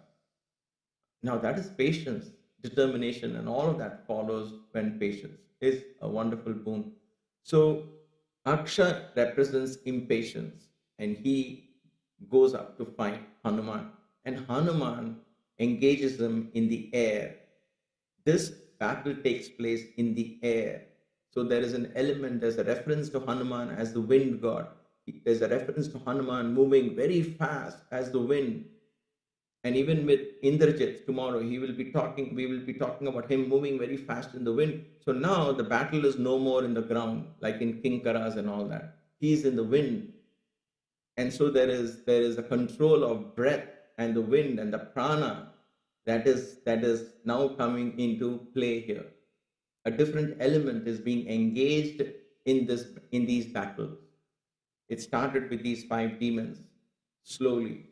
Now that is patience, determination, and all of that follows when patience is a wonderful boon. So Aksha represents impatience, and he goes up to fight Hanuman, and Hanuman engages him in the air. This battle takes place in the air. So there is an element, there's a reference to Hanuman as the wind god. There's a reference to Hanuman moving very fast as the wind. And even with Indrajit tomorrow, we will be talking about him moving very fast in the wind. So now the battle is no more in the ground, like in Kinkaras and all that. He's in the wind. And so there is a control of breath and the wind and the prana that is now coming into play here. A different element is being engaged in these battles. It started with these 5 demons slowly.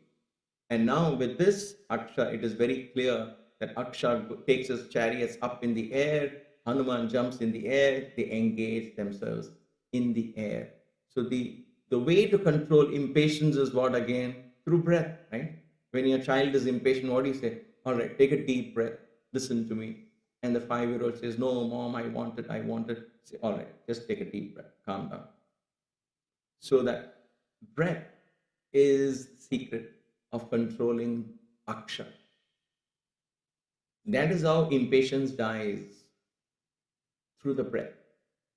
And now with this Aksha, it is very clear that Aksha takes his chariots up in the air, Hanuman jumps in the air, they engage themselves in the air. So the way to control impatience is what again? Through breath, right? When your child is impatient, what do you say? All right, take a deep breath, listen to me. And the 5-year-old says, no, mom, I want it. Say, all right, just take a deep breath, calm down. So that breath is the secret of controlling Aksha. That is how impatience dies, through the breath.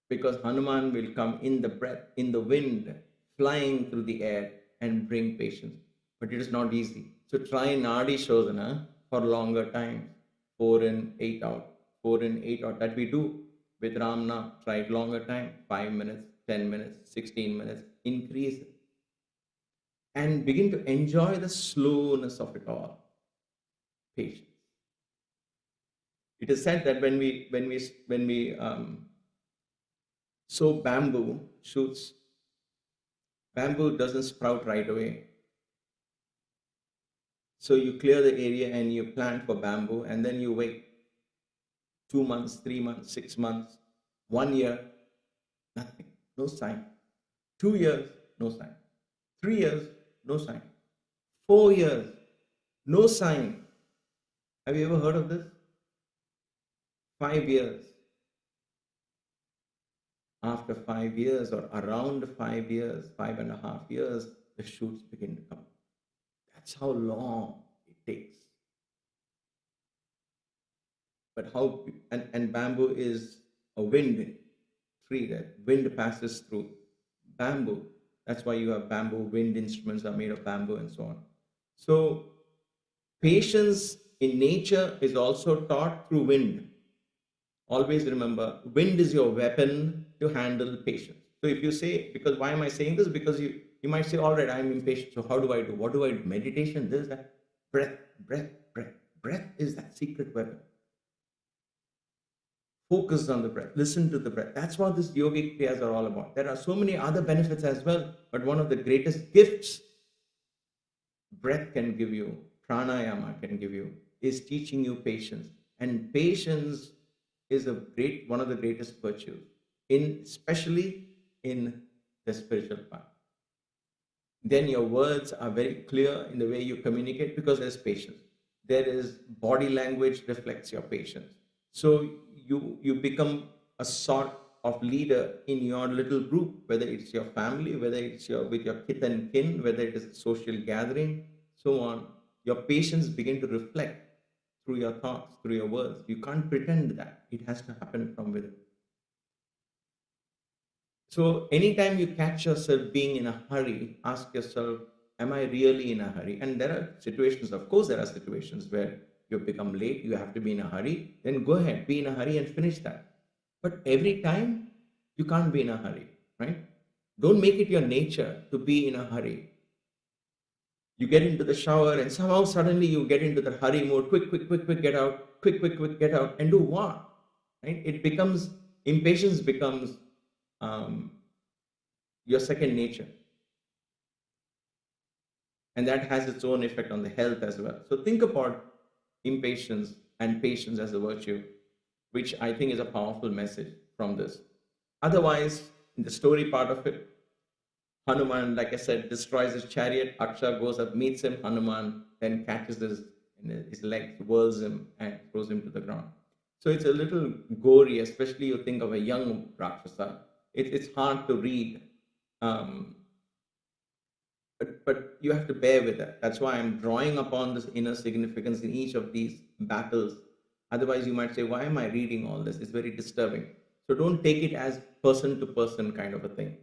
Because Hanuman will come in the breath, in the wind, flying through the air and bring patience. But it is not easy. So try Nadi Shodhana for longer time. 4 in, 8 out. 4 in, 8 out. That we do with Ramna. Try it longer time. 5 minutes, 10 minutes, 16 minutes. Increase it. And begin to enjoy the slowness of it all. Patience. It is said that when we sow bamboo shoots, bamboo doesn't sprout right away. So you clear the area and you plant for bamboo, and then you wait 2 months, 3 months, 6 months, 1 year, nothing, no sign. 2 years, no sign. 3 years, no sign. 4 years, no sign. Have you ever heard of this? 5 years. After 5 years or around 5 years, 5.5 years, the shoots begin to come. That's how long it takes. But and bamboo is a wind tree, that wind passes through bamboo. That's why you have bamboo, wind instruments are made of bamboo and so on. So patience in nature is also taught through wind. Always remember, wind is your weapon to handle patience. So if you say, because why am I saying this? Because you might say, all right, I'm impatient. So how do I do? What do I do? Meditation, this, that. Breath, breath, breath. Breath is that secret weapon. Focus on the breath. Listen to the breath. That's what this yogic kriyas are all about. There are so many other benefits as well. But one of the greatest gifts breath can give you, pranayama can give you, is teaching you patience. And patience is one of the greatest virtues, especially in the spiritual path. Then your words are very clear in the way you communicate because there's patience. There is body language reflects your patience. So you become a sort of leader in your little group, whether it's your family, whether it's with your kith and kin, whether it is a social gathering, so on. Your patience begin to reflect through your thoughts, through your words. You can't pretend that. It has to happen from within. So anytime you catch yourself being in a hurry, ask yourself, am I really in a hurry? And there are situations, of course, there are situations where you become late, you have to be in a hurry. Then go ahead, be in a hurry and finish that. But every time, you can't be in a hurry, right? Don't make it your nature to be in a hurry. You get into the shower and somehow suddenly you get into the hurry mode. Quick, get out. Quick, get out. And do what? Right? Impatience becomes your second nature. And that has its own effect on the health as well. So think about impatience and patience as a virtue, which I think is a powerful message from this. Otherwise, in the story part of it, Hanuman, like I said, destroys his chariot. Aksha goes up, meets him. Hanuman then catches his leg, whirls him, and throws him to the ground. So it's a little gory, especially you think of a young Rakshasa. It's hard to read. But you have to bear with it. That's why I'm drawing upon this inner significance in each of these battles. Otherwise, you might say, why am I reading all this? It's very disturbing. So don't take it as person to person kind of a thing.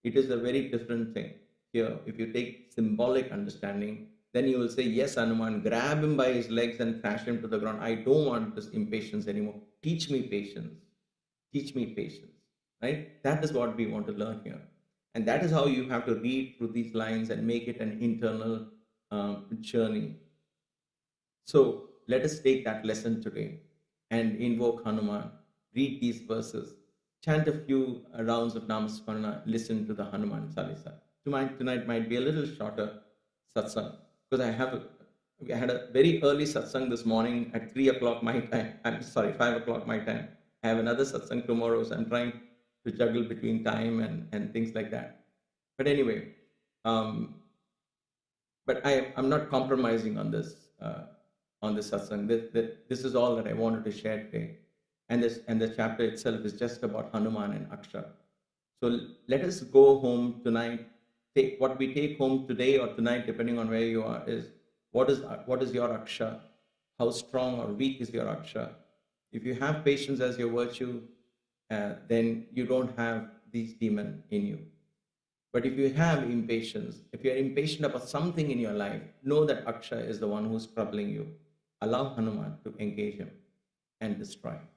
It is a very different thing. Here, if you take symbolic understanding, then you will say, yes, Hanuman, grab him by his legs and thrash him to the ground. I don't want this impatience anymore. Teach me patience. Teach me patience. Right? That is what we want to learn here. And that is how you have to read through these lines and make it an internal journey. So let us take that lesson today and invoke Hanuman read these verses, chant a few rounds of Namasmarana, listen to the Hanuman Chalisa. Tonight might be a little shorter satsang because I had a very early satsang this morning at 3 o'clock my time. I'm sorry, 5 o'clock my time. I have another satsang tomorrow, so I'm trying to juggle between time and things like that. But anyway, but I'm not compromising on this satsang. This is all that I wanted to share today. And the chapter itself is just about Hanuman and Aksha. So let us go home tonight. What we take home today or tonight, depending on where you are, is what is your Aksha? How strong or weak is your Aksha? If you have patience as your virtue, then you don't have these demons in you. But if you have impatience, if you're impatient about something in your life, know that Aksha is the one who's troubling you. Allow Hanuman to engage him and destroy him.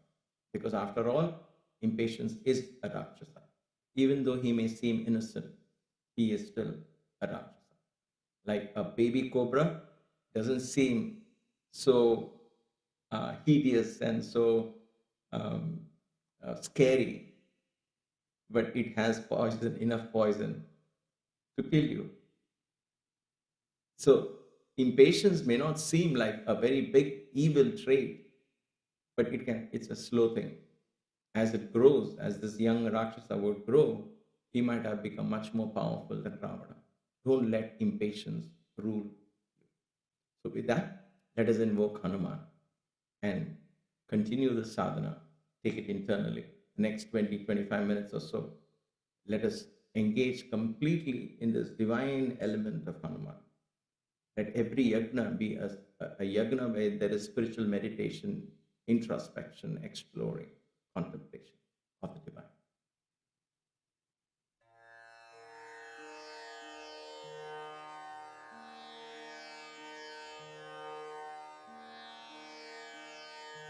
Because after all, impatience is a Rakshasa. Even though he may seem innocent, he is still a Rakshasa. Like a baby cobra doesn't seem so hideous and so scary, but it has poison, enough poison to kill you. So impatience may not seem like a very big evil trait, but it's a slow thing. As it grows, as this young Rakshasa would grow, he might have become much more powerful than Ravana. Don't let impatience rule you. So with that, let us invoke Hanuman and continue the sadhana. Take it internally. Next 20-25 minutes or so, let us engage completely in this divine element of Hanuman. Let every yagna be a yagna where there is spiritual meditation, introspection, exploring, contemplation of the divine.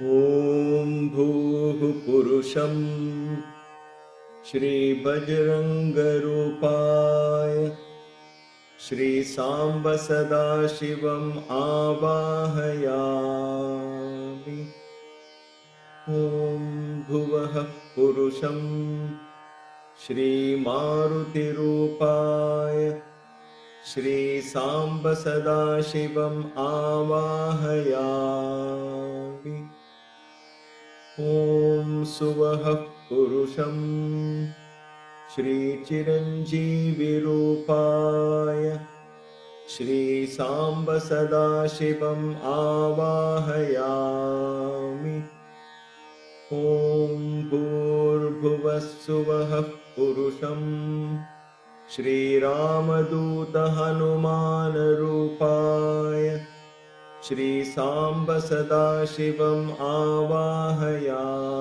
Om Bhuh Purusham Shri Bajranga Rupaya Shri Samba Sada Shivam Avahayami. Om Bhuvah Purusham Shri Maruti Rupaya Shri Samba Sada Shivam Avahayami. Om Suvah Purusham Shri Chiranjeevi Rupaya Shri Samba Sada Shivam Avahayami. Om Bhurbhuvasuvah Purusham Shri Ramaduta Hanuman Rupaya Shri Samba Sada Shivam Avahayami.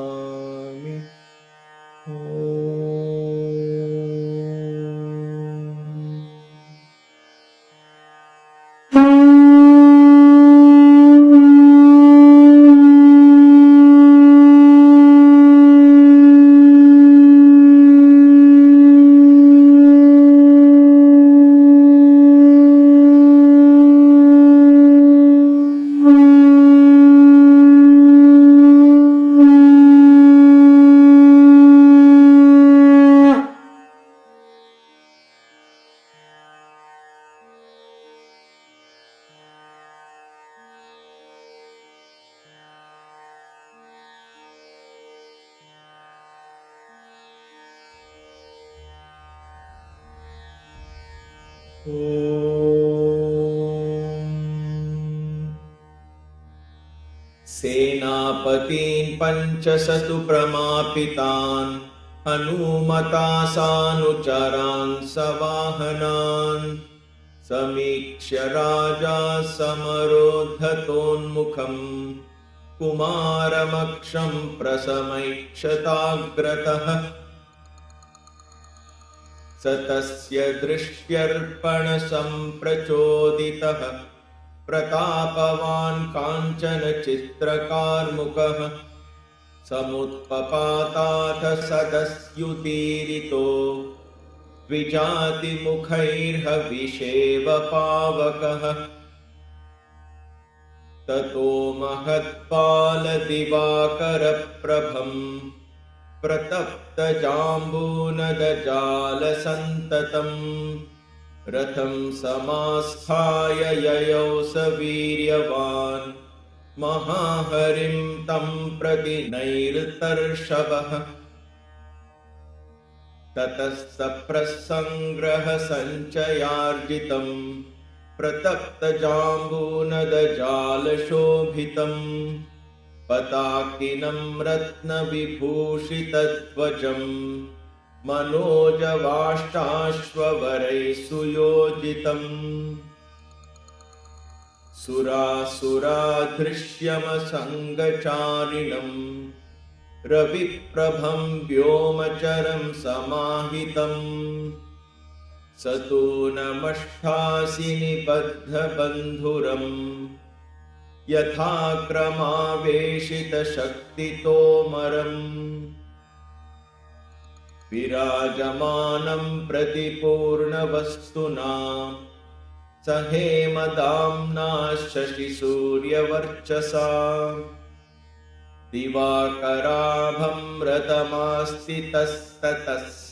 Senapatin panchasatu pramapitan Hanumata sanucharan savahanan Samikshya raja samarodhaton mukham Kumaramaksham prasamaikshatagratah Satasya drishyarpana samprachoditah Pratapavan kanchana chitrakarmukah Samutpapatatha sadasyutirito Vijati mukhairha visheva pavakah ततो महत्पालदिवाकरप्रभम् प्रतप्तजाम्बूनदजालसन्ततम् रथं समास्थाय ययौ स वीर्यवान् महाहरिं तं प्रति नैरतर्षभः ततस्तप्रसङ्ग्रहसञ्चयार्जितं प्रतप्तजाम्बूनदजालशोभितं पताकिनं रत्नविभूषितध्वजं मनोजवाष्टाश्ववरैः सुयोजितम् सुरासुराधृश्यमसङ्गचारिणम् रविप्रभं व्योमचरं समाहितं सतूनमष्टासि निबद्धबन्धुरं यथाक्रमावेशितशक्तितोमरम् विराजमानं प्रतिपूर्णवस्तुना स हेमदाम्ना शशिसूर्यवर्चसा दिवाकराभं रतमास्थितस्ततः स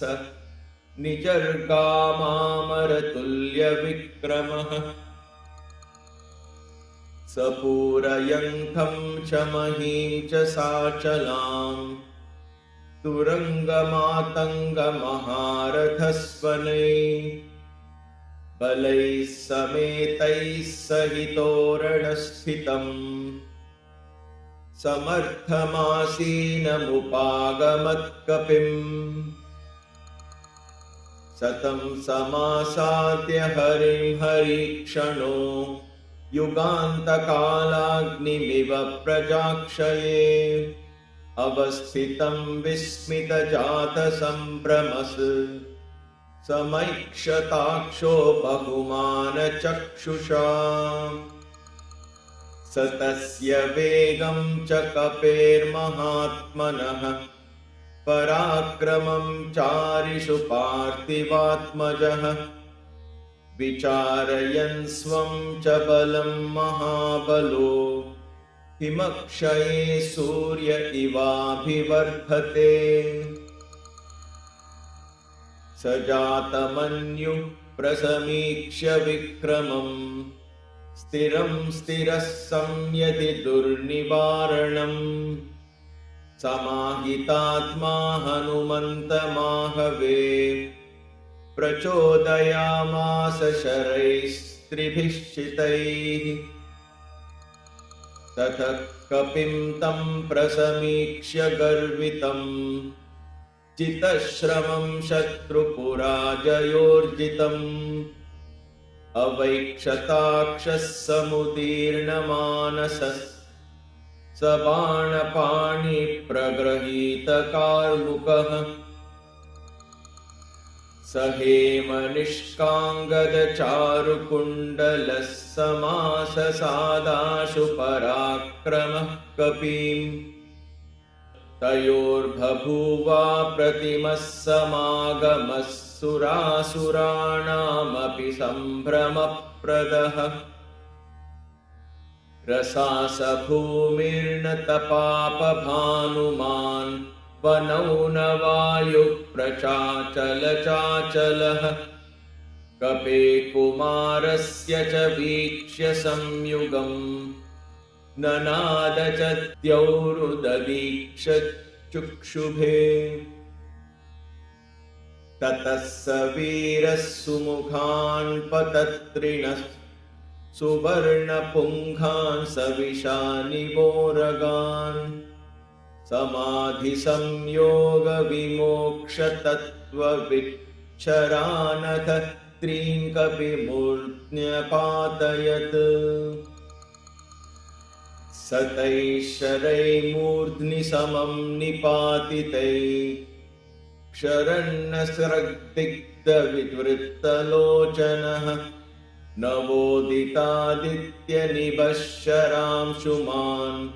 निजर्गामामरतुल्यविक्रमः सपूरयङ्खं च महीं च साचलां तुरङ्गमातङ्गमहारथस्वनैः बलैः समेतैः सहितोरणस्थितम् समर्थमासीनमुपागमत्कपिम् सतं समासाद्य हरिं हरिक्षणो युगान्तकालाग्निमिव प्रजाक्षये अवस्थितं विस्मितजातसम्भ्रमस् समैक्षताक्षो बहुमानचक्षुषा स तस्य वेगं च कपेर्महात्मनः पराक्रमं चारिषु पार्थिवात्मजः विचारयन् स्वं च बलं महाबलो हिमक्षये सूर्य इवाभिवर्धते स जातमन्युः प्रसमीक्ष्य विक्रमम् स्थिरं स्थिरः संयति दुर्निवारणम् समाहितात्मा हनुमन्तमाहवे प्रचोदयामास शरैस्त्रिभिश्चितैः ततः कपिं तं प्रसमीक्ष्य गर्वितम् चितश्रमं शत्रुपुराजयोर्जितम् अवैक्षताक्षः समुदीर्णमानसः स बाणपाणिप्रगृहीतकार्मुकः स हेमनिष्काङ्गदचारुकुण्डलः समाससादाशु पराक्रमः कपीम् तयोर्बभूवा प्रतिमः समागमः सुरासुराणामपि सम्भ्रमप्रदः रसासभूमिर्न तपापभानुमान् वनौ न वायुः प्रचाचलचाचलः कपे कुमारस्य च वीक्ष्य संयुगम् ननाद च द्यौरुददीक्ष चुक्षुभे ततः स वीरः सुमुखान् पतत्रिणः सुवर्णपुङ्खान् सविशानिवोरगान् समाधिसंयोगविमोक्षतत्त्वविच्छरानथ त्रीन् कपिमूर्ध्न्यपातयत् सतैः शरैर्मूर्ध्नि समं निपातितैः क्षरन्नस्रग्दिग्धविवृत्तलोचनः नवोदितादित्यनिभशरांशुमान्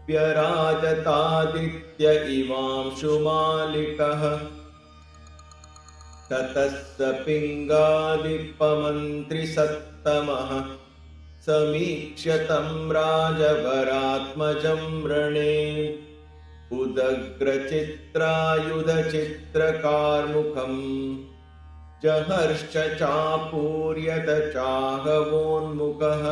व्यराजतादित्य इवांशुमालिकः ततः स पिङ्गादिपमन्त्रिसत्तमः समीक्ष्य तं राजवरात्मजं रणे उदग्रचित्रायुधचित्रकार्मुकम् जहर्ष चापूर्यत चाहवोन्मुखः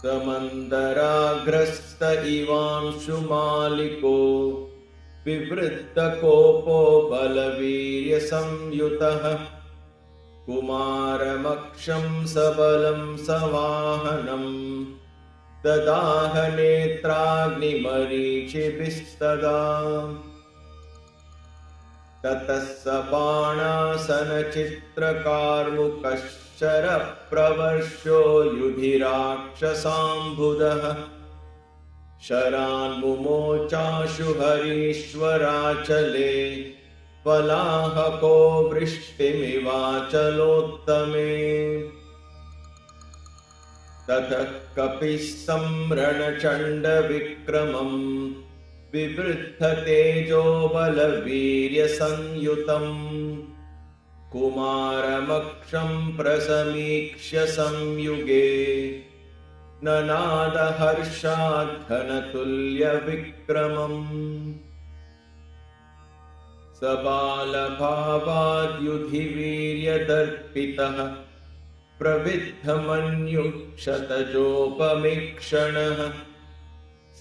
समन्दराग्रस्त इवांशुमालिको विवृद्धकोपो बलवीर्यसंयुतः कुमारमक्षं सबलं सवाहनम् ददाह नेत्राग्निमरीचिभिस्तदा ततः स बाणासनचित्रकार्मुकश्चरप्रवर्षो युधिराक्षसाम्बुधः शरान्मुमोचाशु हरीश्वराचले पलाहको वृष्टिमिवाचलोत्तमे ततः कपिः सम्रणचण्डविक्रमम् विवृद्धतेजो बलवीर्यसंयुतम् कुमारमक्षं प्रसमीक्ष्य संयुगे ननादहर्षाद्धनतुल्यविक्रमम् सबालभावाद्युधिवीर्यदर्पितः प्रविद्धमन्युः शतजोपमीक्षणः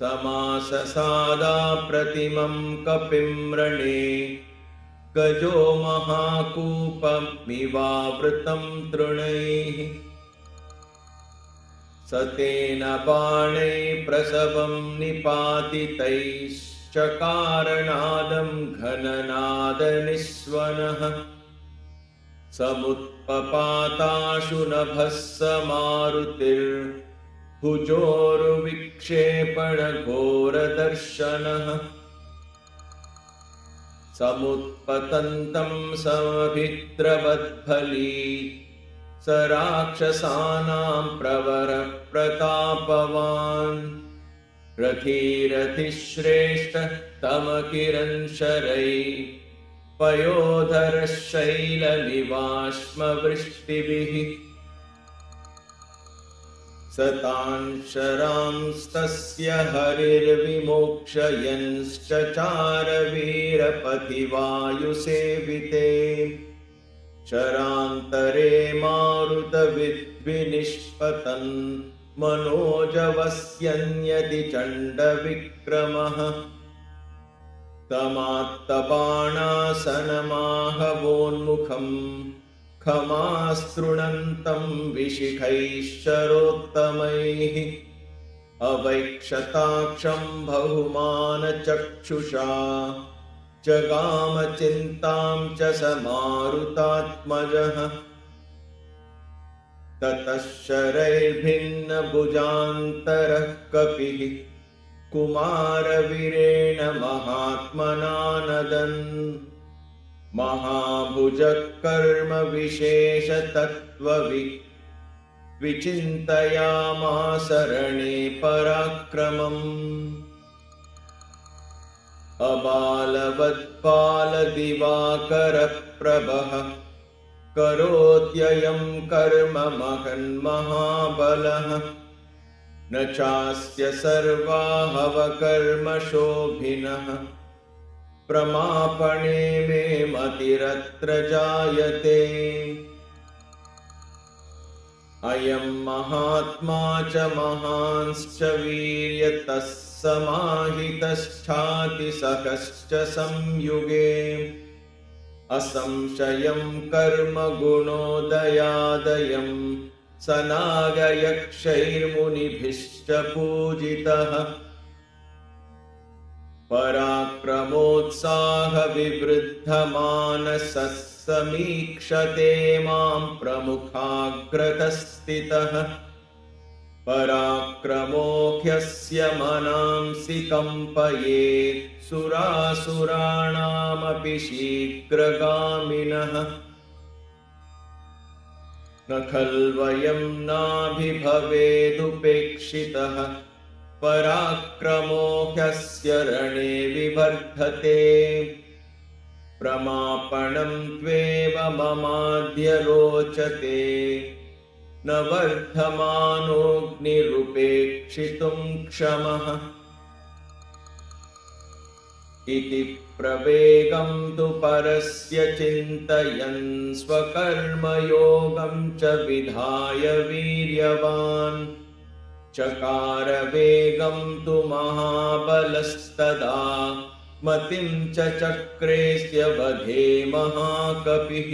समाससादाप्रतिमं कपिं रणे गजो महाकूपमिवावृतं तृणैः स तेन बाणैः प्रसवं निपातितैश्चकारनादं घननादनिस्वनः समुत्पपाताशु नभः समारुतिर्भुजोरुविक्षेपणघोरदर्शनः समुत्पतन्तं समभिद्रवद्भली स राक्षसानां प्रवरप्रतापवान् रथिरथिश्रेष्ठ तमकिरञ्शरैः पयोधरशैलमिवाश्मवृष्टिभिः सतांशरांस्तस्य हरिर्विमोक्षयंश्चचार वीरपथि वायुसेविते शरान्तरे मारुतविद्विनिष्पतन् मनोजवस्यन्यति चण्डविक्रमः तमात्तबाणासनमाहवोन्मुखम् खमास्तृणन्तं विशिखैश्चरोत्तमैः अवैक्षताक्षं बहुमानचक्षुषा जगामचिन्तां च समारुतात्मजः ततः शरैर्भिन्नभुजान्तरः कपिः कुमारवीरेण महात्मना नदन् महाभुजः विचिन्तयामास रणे पराक्रमम् अबालवत्पालदिवाकरप्रभः करोत्ययं कर्म महन्महाबलः न चास्य सर्वाहवकर्मशोभिनः प्रमापणे मे मतिरत्र जायते अयं महात्मा च महांश्च वीर्यतः समाहितश्चातिसखश्च संयुगे असंशयं कर्म गुणोदयादयं सनागयक्षैर्मुनिभिश्च पूजितः पराक्रमोत्साहविवृद्धमानसः समीक्षते मां प्रमुखाग्रतस्थितः पराक्रमो ह्यस्य मनांसि कम्पयेत् सुरासुराणामपि शीघ्रगामिनः न खल्वयं नाभिभवेदुपेक्षितः पराक्रमो ह्यस्य रणे विवर्धते प्रमापणं त्वेव ममाद्य रोचते न वर्धमानोऽग्निरुपेक्षितुं क्षमः इति प्रवेगं तु परस्य चिन्तयन् स्वकर्मयोगं च विधाय वीर्यवान् चकार वेगं तु महाबलस्तदा मतिं च चक्रेस्य वधे महाकपिः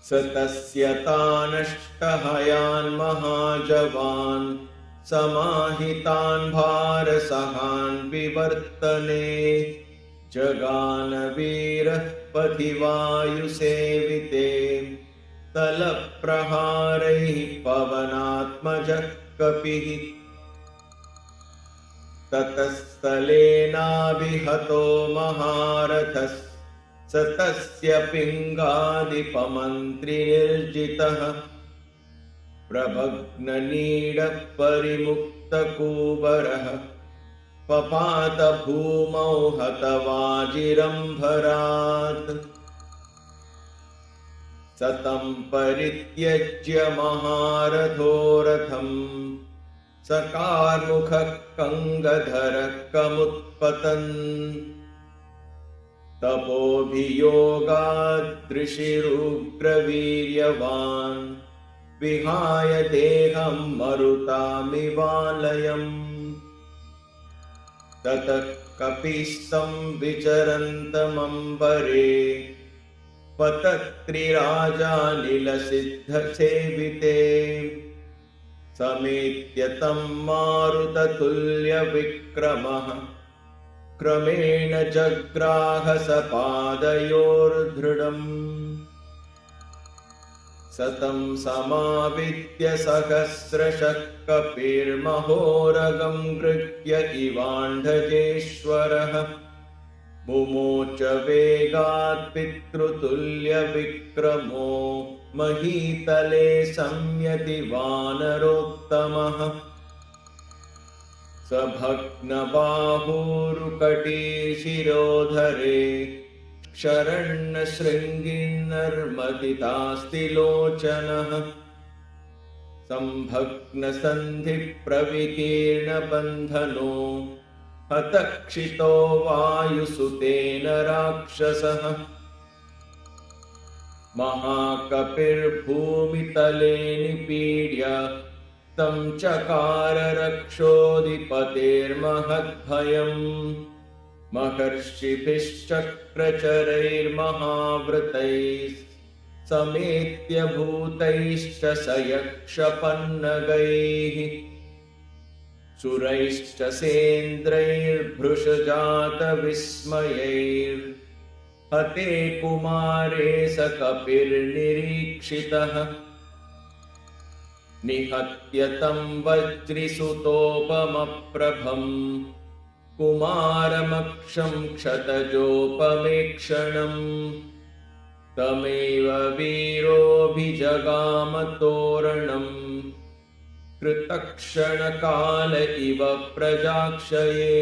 स तस्य तानष्टहयान् महाजवान् समाहितान् भारसहान् विवर्तने जगानवीरः पथिवायुसेविते तलप्रहारैः पवनात्मजः कपिः ततस्तलेनाभिहतो महारथः स तस्य पिङ्गादिपमन्त्रिनिर्जितः प्रभग्ननीडः परिमुक्तकूबरः पपात भूमौ हतवाजिरम्भरात् सतं परित्यज्य महारथोरथम् सकारमुखः कङ्गधरः कमुत्पतन् तपोभियोगादृशिरुग्रवीर्यवान् विहाय देहं मरुतामिवालयम् ततः कपिस्तं विचरन्तमम्बरे पतत्रिराजानिलसिद्धसेविते समेत्य तं मारुततुल्यविक्रमः क्रमेण जग्राह सपादयोर्दृढम् सतं समावित्य सहस्रशः कपिर्महोरगं गृह्य इवाण्ढजेश्वरः मुमोच वेगात् पितृतुल्यविक्रमो महीतले संयति वानरोत्तमः सभग्नबाहुरुकटीशिरोधरे शरण्यशृङ्गिर्नर्मदितास्तिलोचनः संभग्नसन्धिप्रविकीर्णबन्धनो हतक्षितो वायुसुतेन राक्षसः महाकपिर्भूमितले निपीड्य तं चकार रक्षोऽधिपतेर्महद्भयम् महर्षिभिश्चक्रचरैर्महाव्रतैः समेत्य भूतैश्च स यक्षपन्नगैः सुरैश्च सेन्द्रैर्भृशजातविस्मयैर्हते कुमारे स कपिर्निरीक्षितः निहत्य तं वज्रिसुतोपमप्रभम् कुमारमक्षं क्षतजोपमेक्षणम् तमेव वीरोऽभिजगामतोरणम् कृतक्षणकाल इव प्रजाक्षये।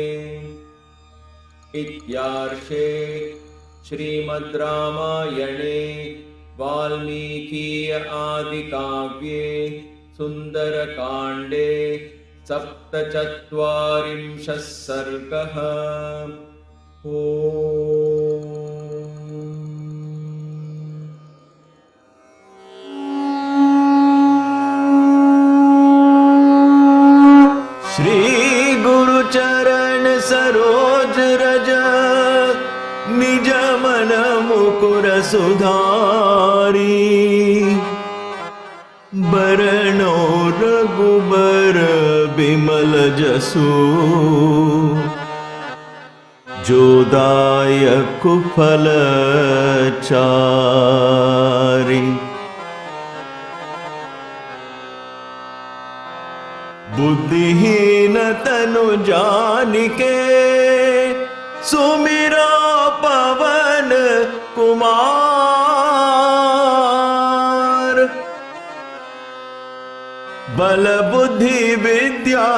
इत्यार्षे श्रीमद् रामायणे वाल्मीकीय आदिकाव्ये सुन्दरकाण्डे 47 सर्गः। श्री गुरुचरण सरोज रज निज मन मुकुर सुधारी बरनो रघुबर बिमल जसु जोदायक फल चारि। बुद्धिहीन तनु जानिके सुमिरा पवन कुमार। बल बुद्धि विद्या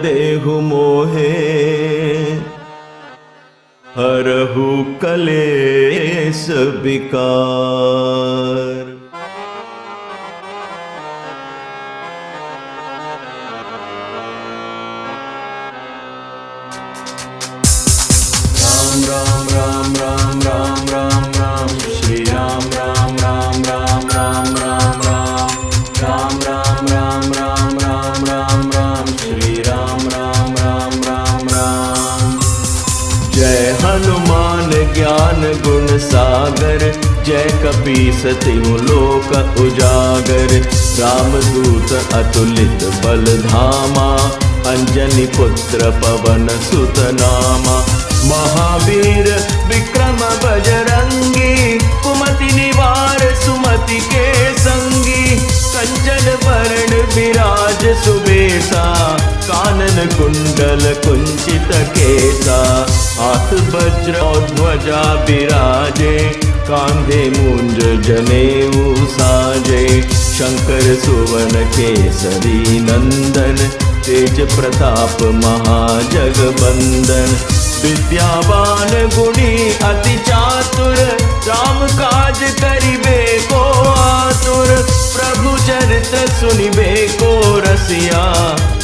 देहु मोहे हरहु कलेश विकार। कपीस तिहु लोक उजागर। रामदूत अतुलित बल धामा, अंजनी पुत्र पवन सुत नामा। महावीर विक्रम बजरंगी, कुमति निवार सुमति के संगी। कंचन वरण विराज सुबेसा, कानन कुंडल कुंचित केसा। हाथ वज्र और ध्वजा विराजे, कांधे मूंज जनेऊ साजे। शंकर सुवन केसरी नंदन, तेज प्रताप महाजगबंदन। विद्यावान गुणी अति चातुर, राम काज करिबे को आतुर। प्रभु चरित सुनिबे को रसिया,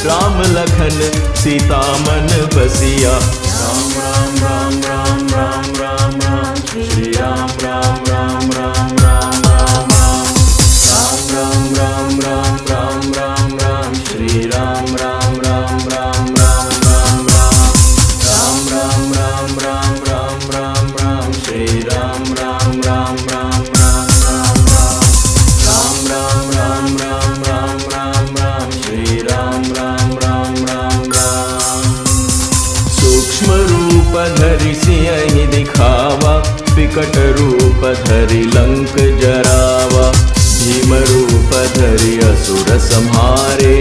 राम लखन सीता मन बसिया। राम राम राम राम राम राम राम, श्री राम राम राम राम राम राम राम। राम राम राम राम राम राम राम, श्री राम राम राम राम राम राम राम। राम राम राम राम राम राम राम, श्री राम राम राम राम राम राम राम। राम राम राम राम राम राम राम, श्री राम राम राम राम राम। सूक्ष्म रूप धरि सियहि दिखावा, विकट रूप धरि लंक जरावा। भीम रूप धरि असुर संहारे,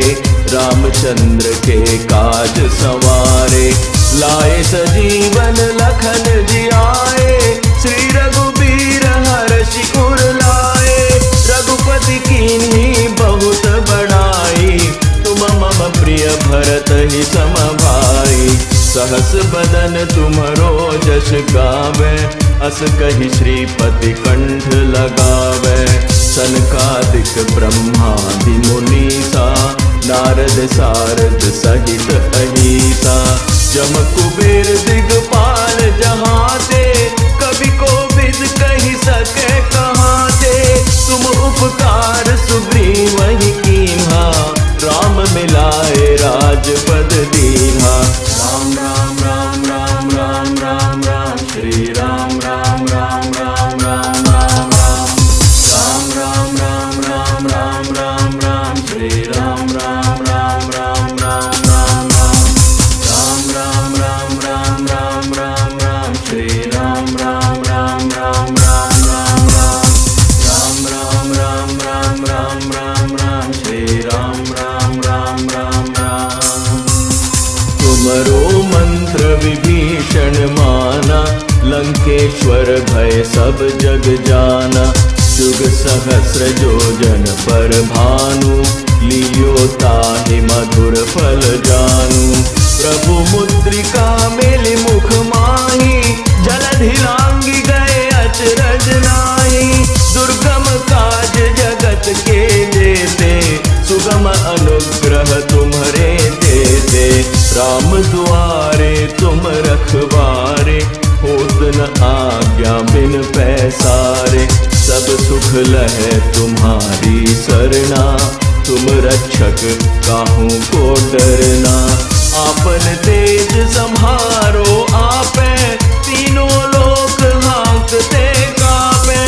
रामचंद्र के काज संवारे। लाए सजीवन लखन जियाए, श्री रघुबीर हर्षि उर लाए। रघुपति कीन्ही बहुत बड़ाई, तुम मम प्रिय भरत ही सम भाई। सहस बदन तुमरो जस गावे, अस कहि श्रीपति कंठ लगावे। सनकादिक ब्रह्मादि मुनीसा, नारद सारद सहित अहिसा। जम कुबेर दिगपाल जहाते, कवि कोविद कहि सके कहाते। तुम उपकार सुग्रीव ही कीन्हा, राम मिलाए राजपद दीन्हा। राम राम राम राम राम राम राम, श्री राम राम राम राम राम राम राम। राम राम राम राम राम राम राम, श्री राम राम राम राम राम राम राम। राम राम राम राम राम राम राम, श्री राम राम राम राम राम राम राम। राम राम राम राम राम राम राम, श्री राम राम राम राम राम। तुमरो मंत्र विभीषण माना, लंकेश्वर भय सब जग जाना। जुग सहस्र योजन पर भानु, लियो ताहि मधुर फल जानू। प्रभु मुद्रिका मेलि मुख माही, जलधि लांघि गए अचरज नाहि। दुर्गम काज जगत के जेते, सुगम अनुग्रह तुम्हरे तेते। राम दुआरे तुम रखवारे, होत न आज्ञा बिन पैसारे। सब सुख लहे तुम्हारी सरना, तुम रक्षक काहू को डरना। आपन तेज संहारो आपे, तीनों लोक हांकते कापे।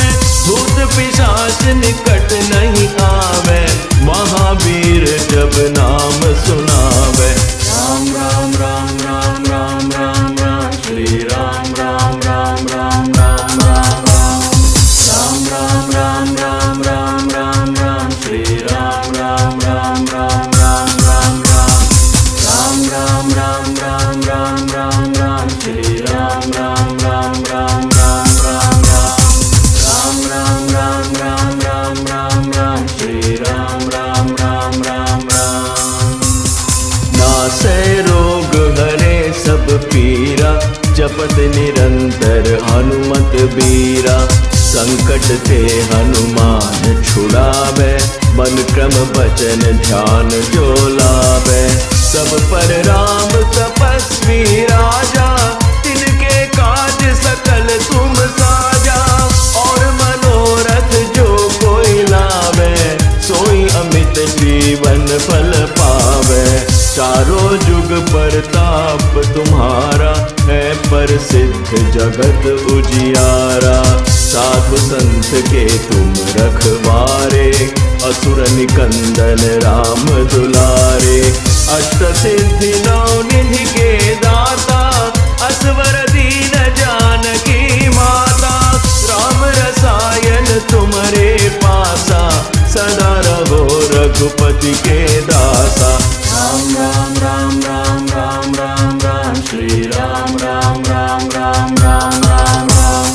भूत पिशाच निकट नहीं आवे, महावीर जब नाम सुनावे। राम राम राम राम राम राम राम, श्री राम राम राम राम राम राम राम। राम राम राम राम राम राम राम, श्री राम राम राम राम राम राम राम। राम राम राम राम राम राम राम, श्री राम राम राम राम राम राम राम। राम राम राम राम राम राम राम, श्री राम राम राम राम राम। नासै रोग हरे सब पीरा, जपत निरंतर हनुमत बीरा। संकट ते हनुमान छुड़ावे, मन क्रम बचन ध्यान जो लावे। सब पर राम तपस्वी राजा, तिनके काज सकल तुम साजा। और मनोरथ जो कोई लावे, सोई अमित जीवन फल पावे। चारों जुग परताप तुम्हारा है, प्रसिद्ध जगत उजियारा। साधु संत के तुम रखवारे, असुर निकंदन राम दुलारे। अष्ट सिद्धि नौ निधि के दाता, असवर दीन जानकी माता। राम रसायन तुम्हारे पासा, सदा रहो रघुपति के दासा। राम राम राम राम राम राम राम, श्री राम राम राम राम राम राम राम।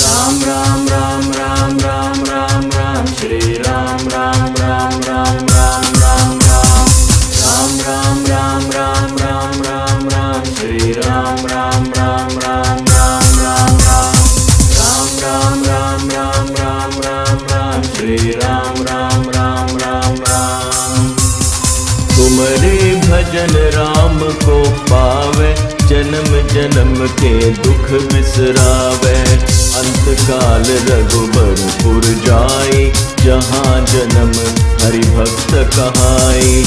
राम राम राम राम राम राम राम, श्री राम राम राम राम राम राम राम। राम राम राम राम राम राम राम, श्री राम राम राम राम राम राम राम। राम राम राम राम राम राम, श्री राम राम राम राम राम। तुम्हारे भजन राम को पावे, जन्म जन्म के दुख बिसरावे। अंत काल रघुबरपुर जाई, जहाँ जन्म हरि भक्त कहाई।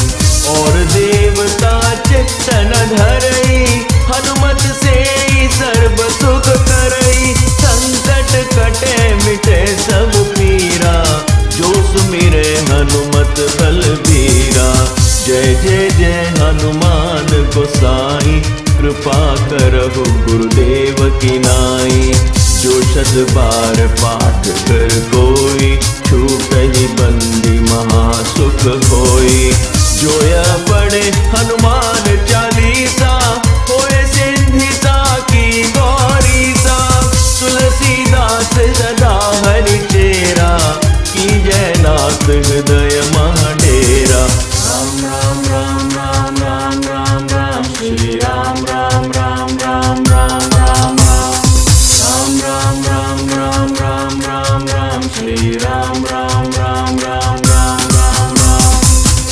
और देवता चित्तन धरई, हनुमत से सर्व सुख करई। संकट कटे मिटे सब पीरा, जो सुमिरे हनुमत बलबीरा। जय जय जय हनुमान गोसाई, कृपा करहु गुरुदेव की नाई। जो शत बार पाठ कर कोई, छूटहि बंदी महासुख होई। जो यह पढ़े हनुमान चालीसा, होए सिद्धिसा की गौरीसा। तुलसीदास सदा हरि चेरा, की जय नाथ हृदय महाडेरा। राम राम राम राम राम राम राम, श्री राम राम राम राम राम राम राम। राम राम राम राम राम राम राम, श्री राम राम राम राम राम राम राम।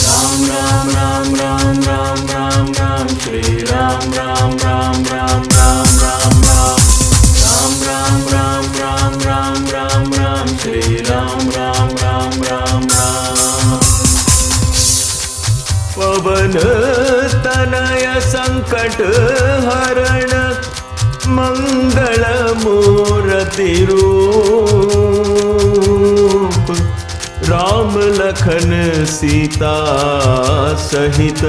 राम राम राम राम राम राम, श्री राम राम राम राम राम राम राम। राम राम राम राम राम राम, श्री राम राम राम राम राम। पवन तनय संकट हरण, मंगल मूर्ति रूप। राम लखन सीता सहित,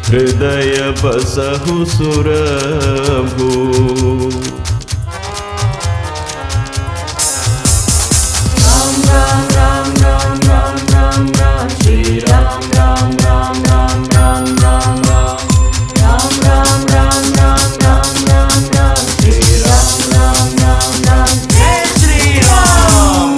हृदय बसहु सुरभूप। राम राम राम राम राम राम राम, श्री राम राम राम राम राम राम राम। राम राम राम राम राम राम राम, श्री राम राम राम राम। जय श्री राम।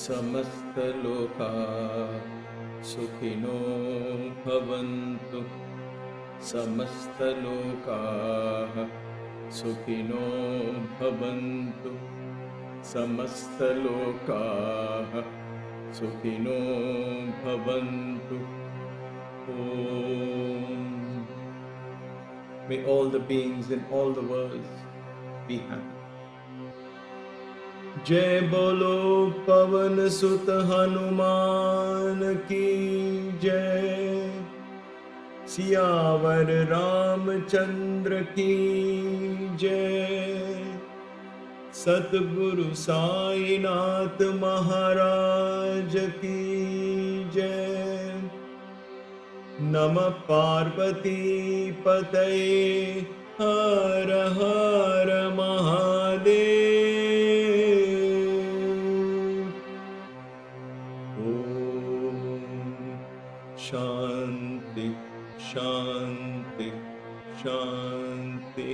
समस्त लोका सुखिनो भवन्तु, समस्त लोकाः सुखिनो भवन्तु, समस्त लोकाः सुखिनो भवन्तु। Om. May all the beings in all the worlds be happy. जय बोलो पवन सुत हनुमान की जय। सियावर रामचंद्र की जय। सतगुरु साईनाथ महाराज की जय। नमः पार्वती पतये हर हर महादेव। शांति शांति शांति।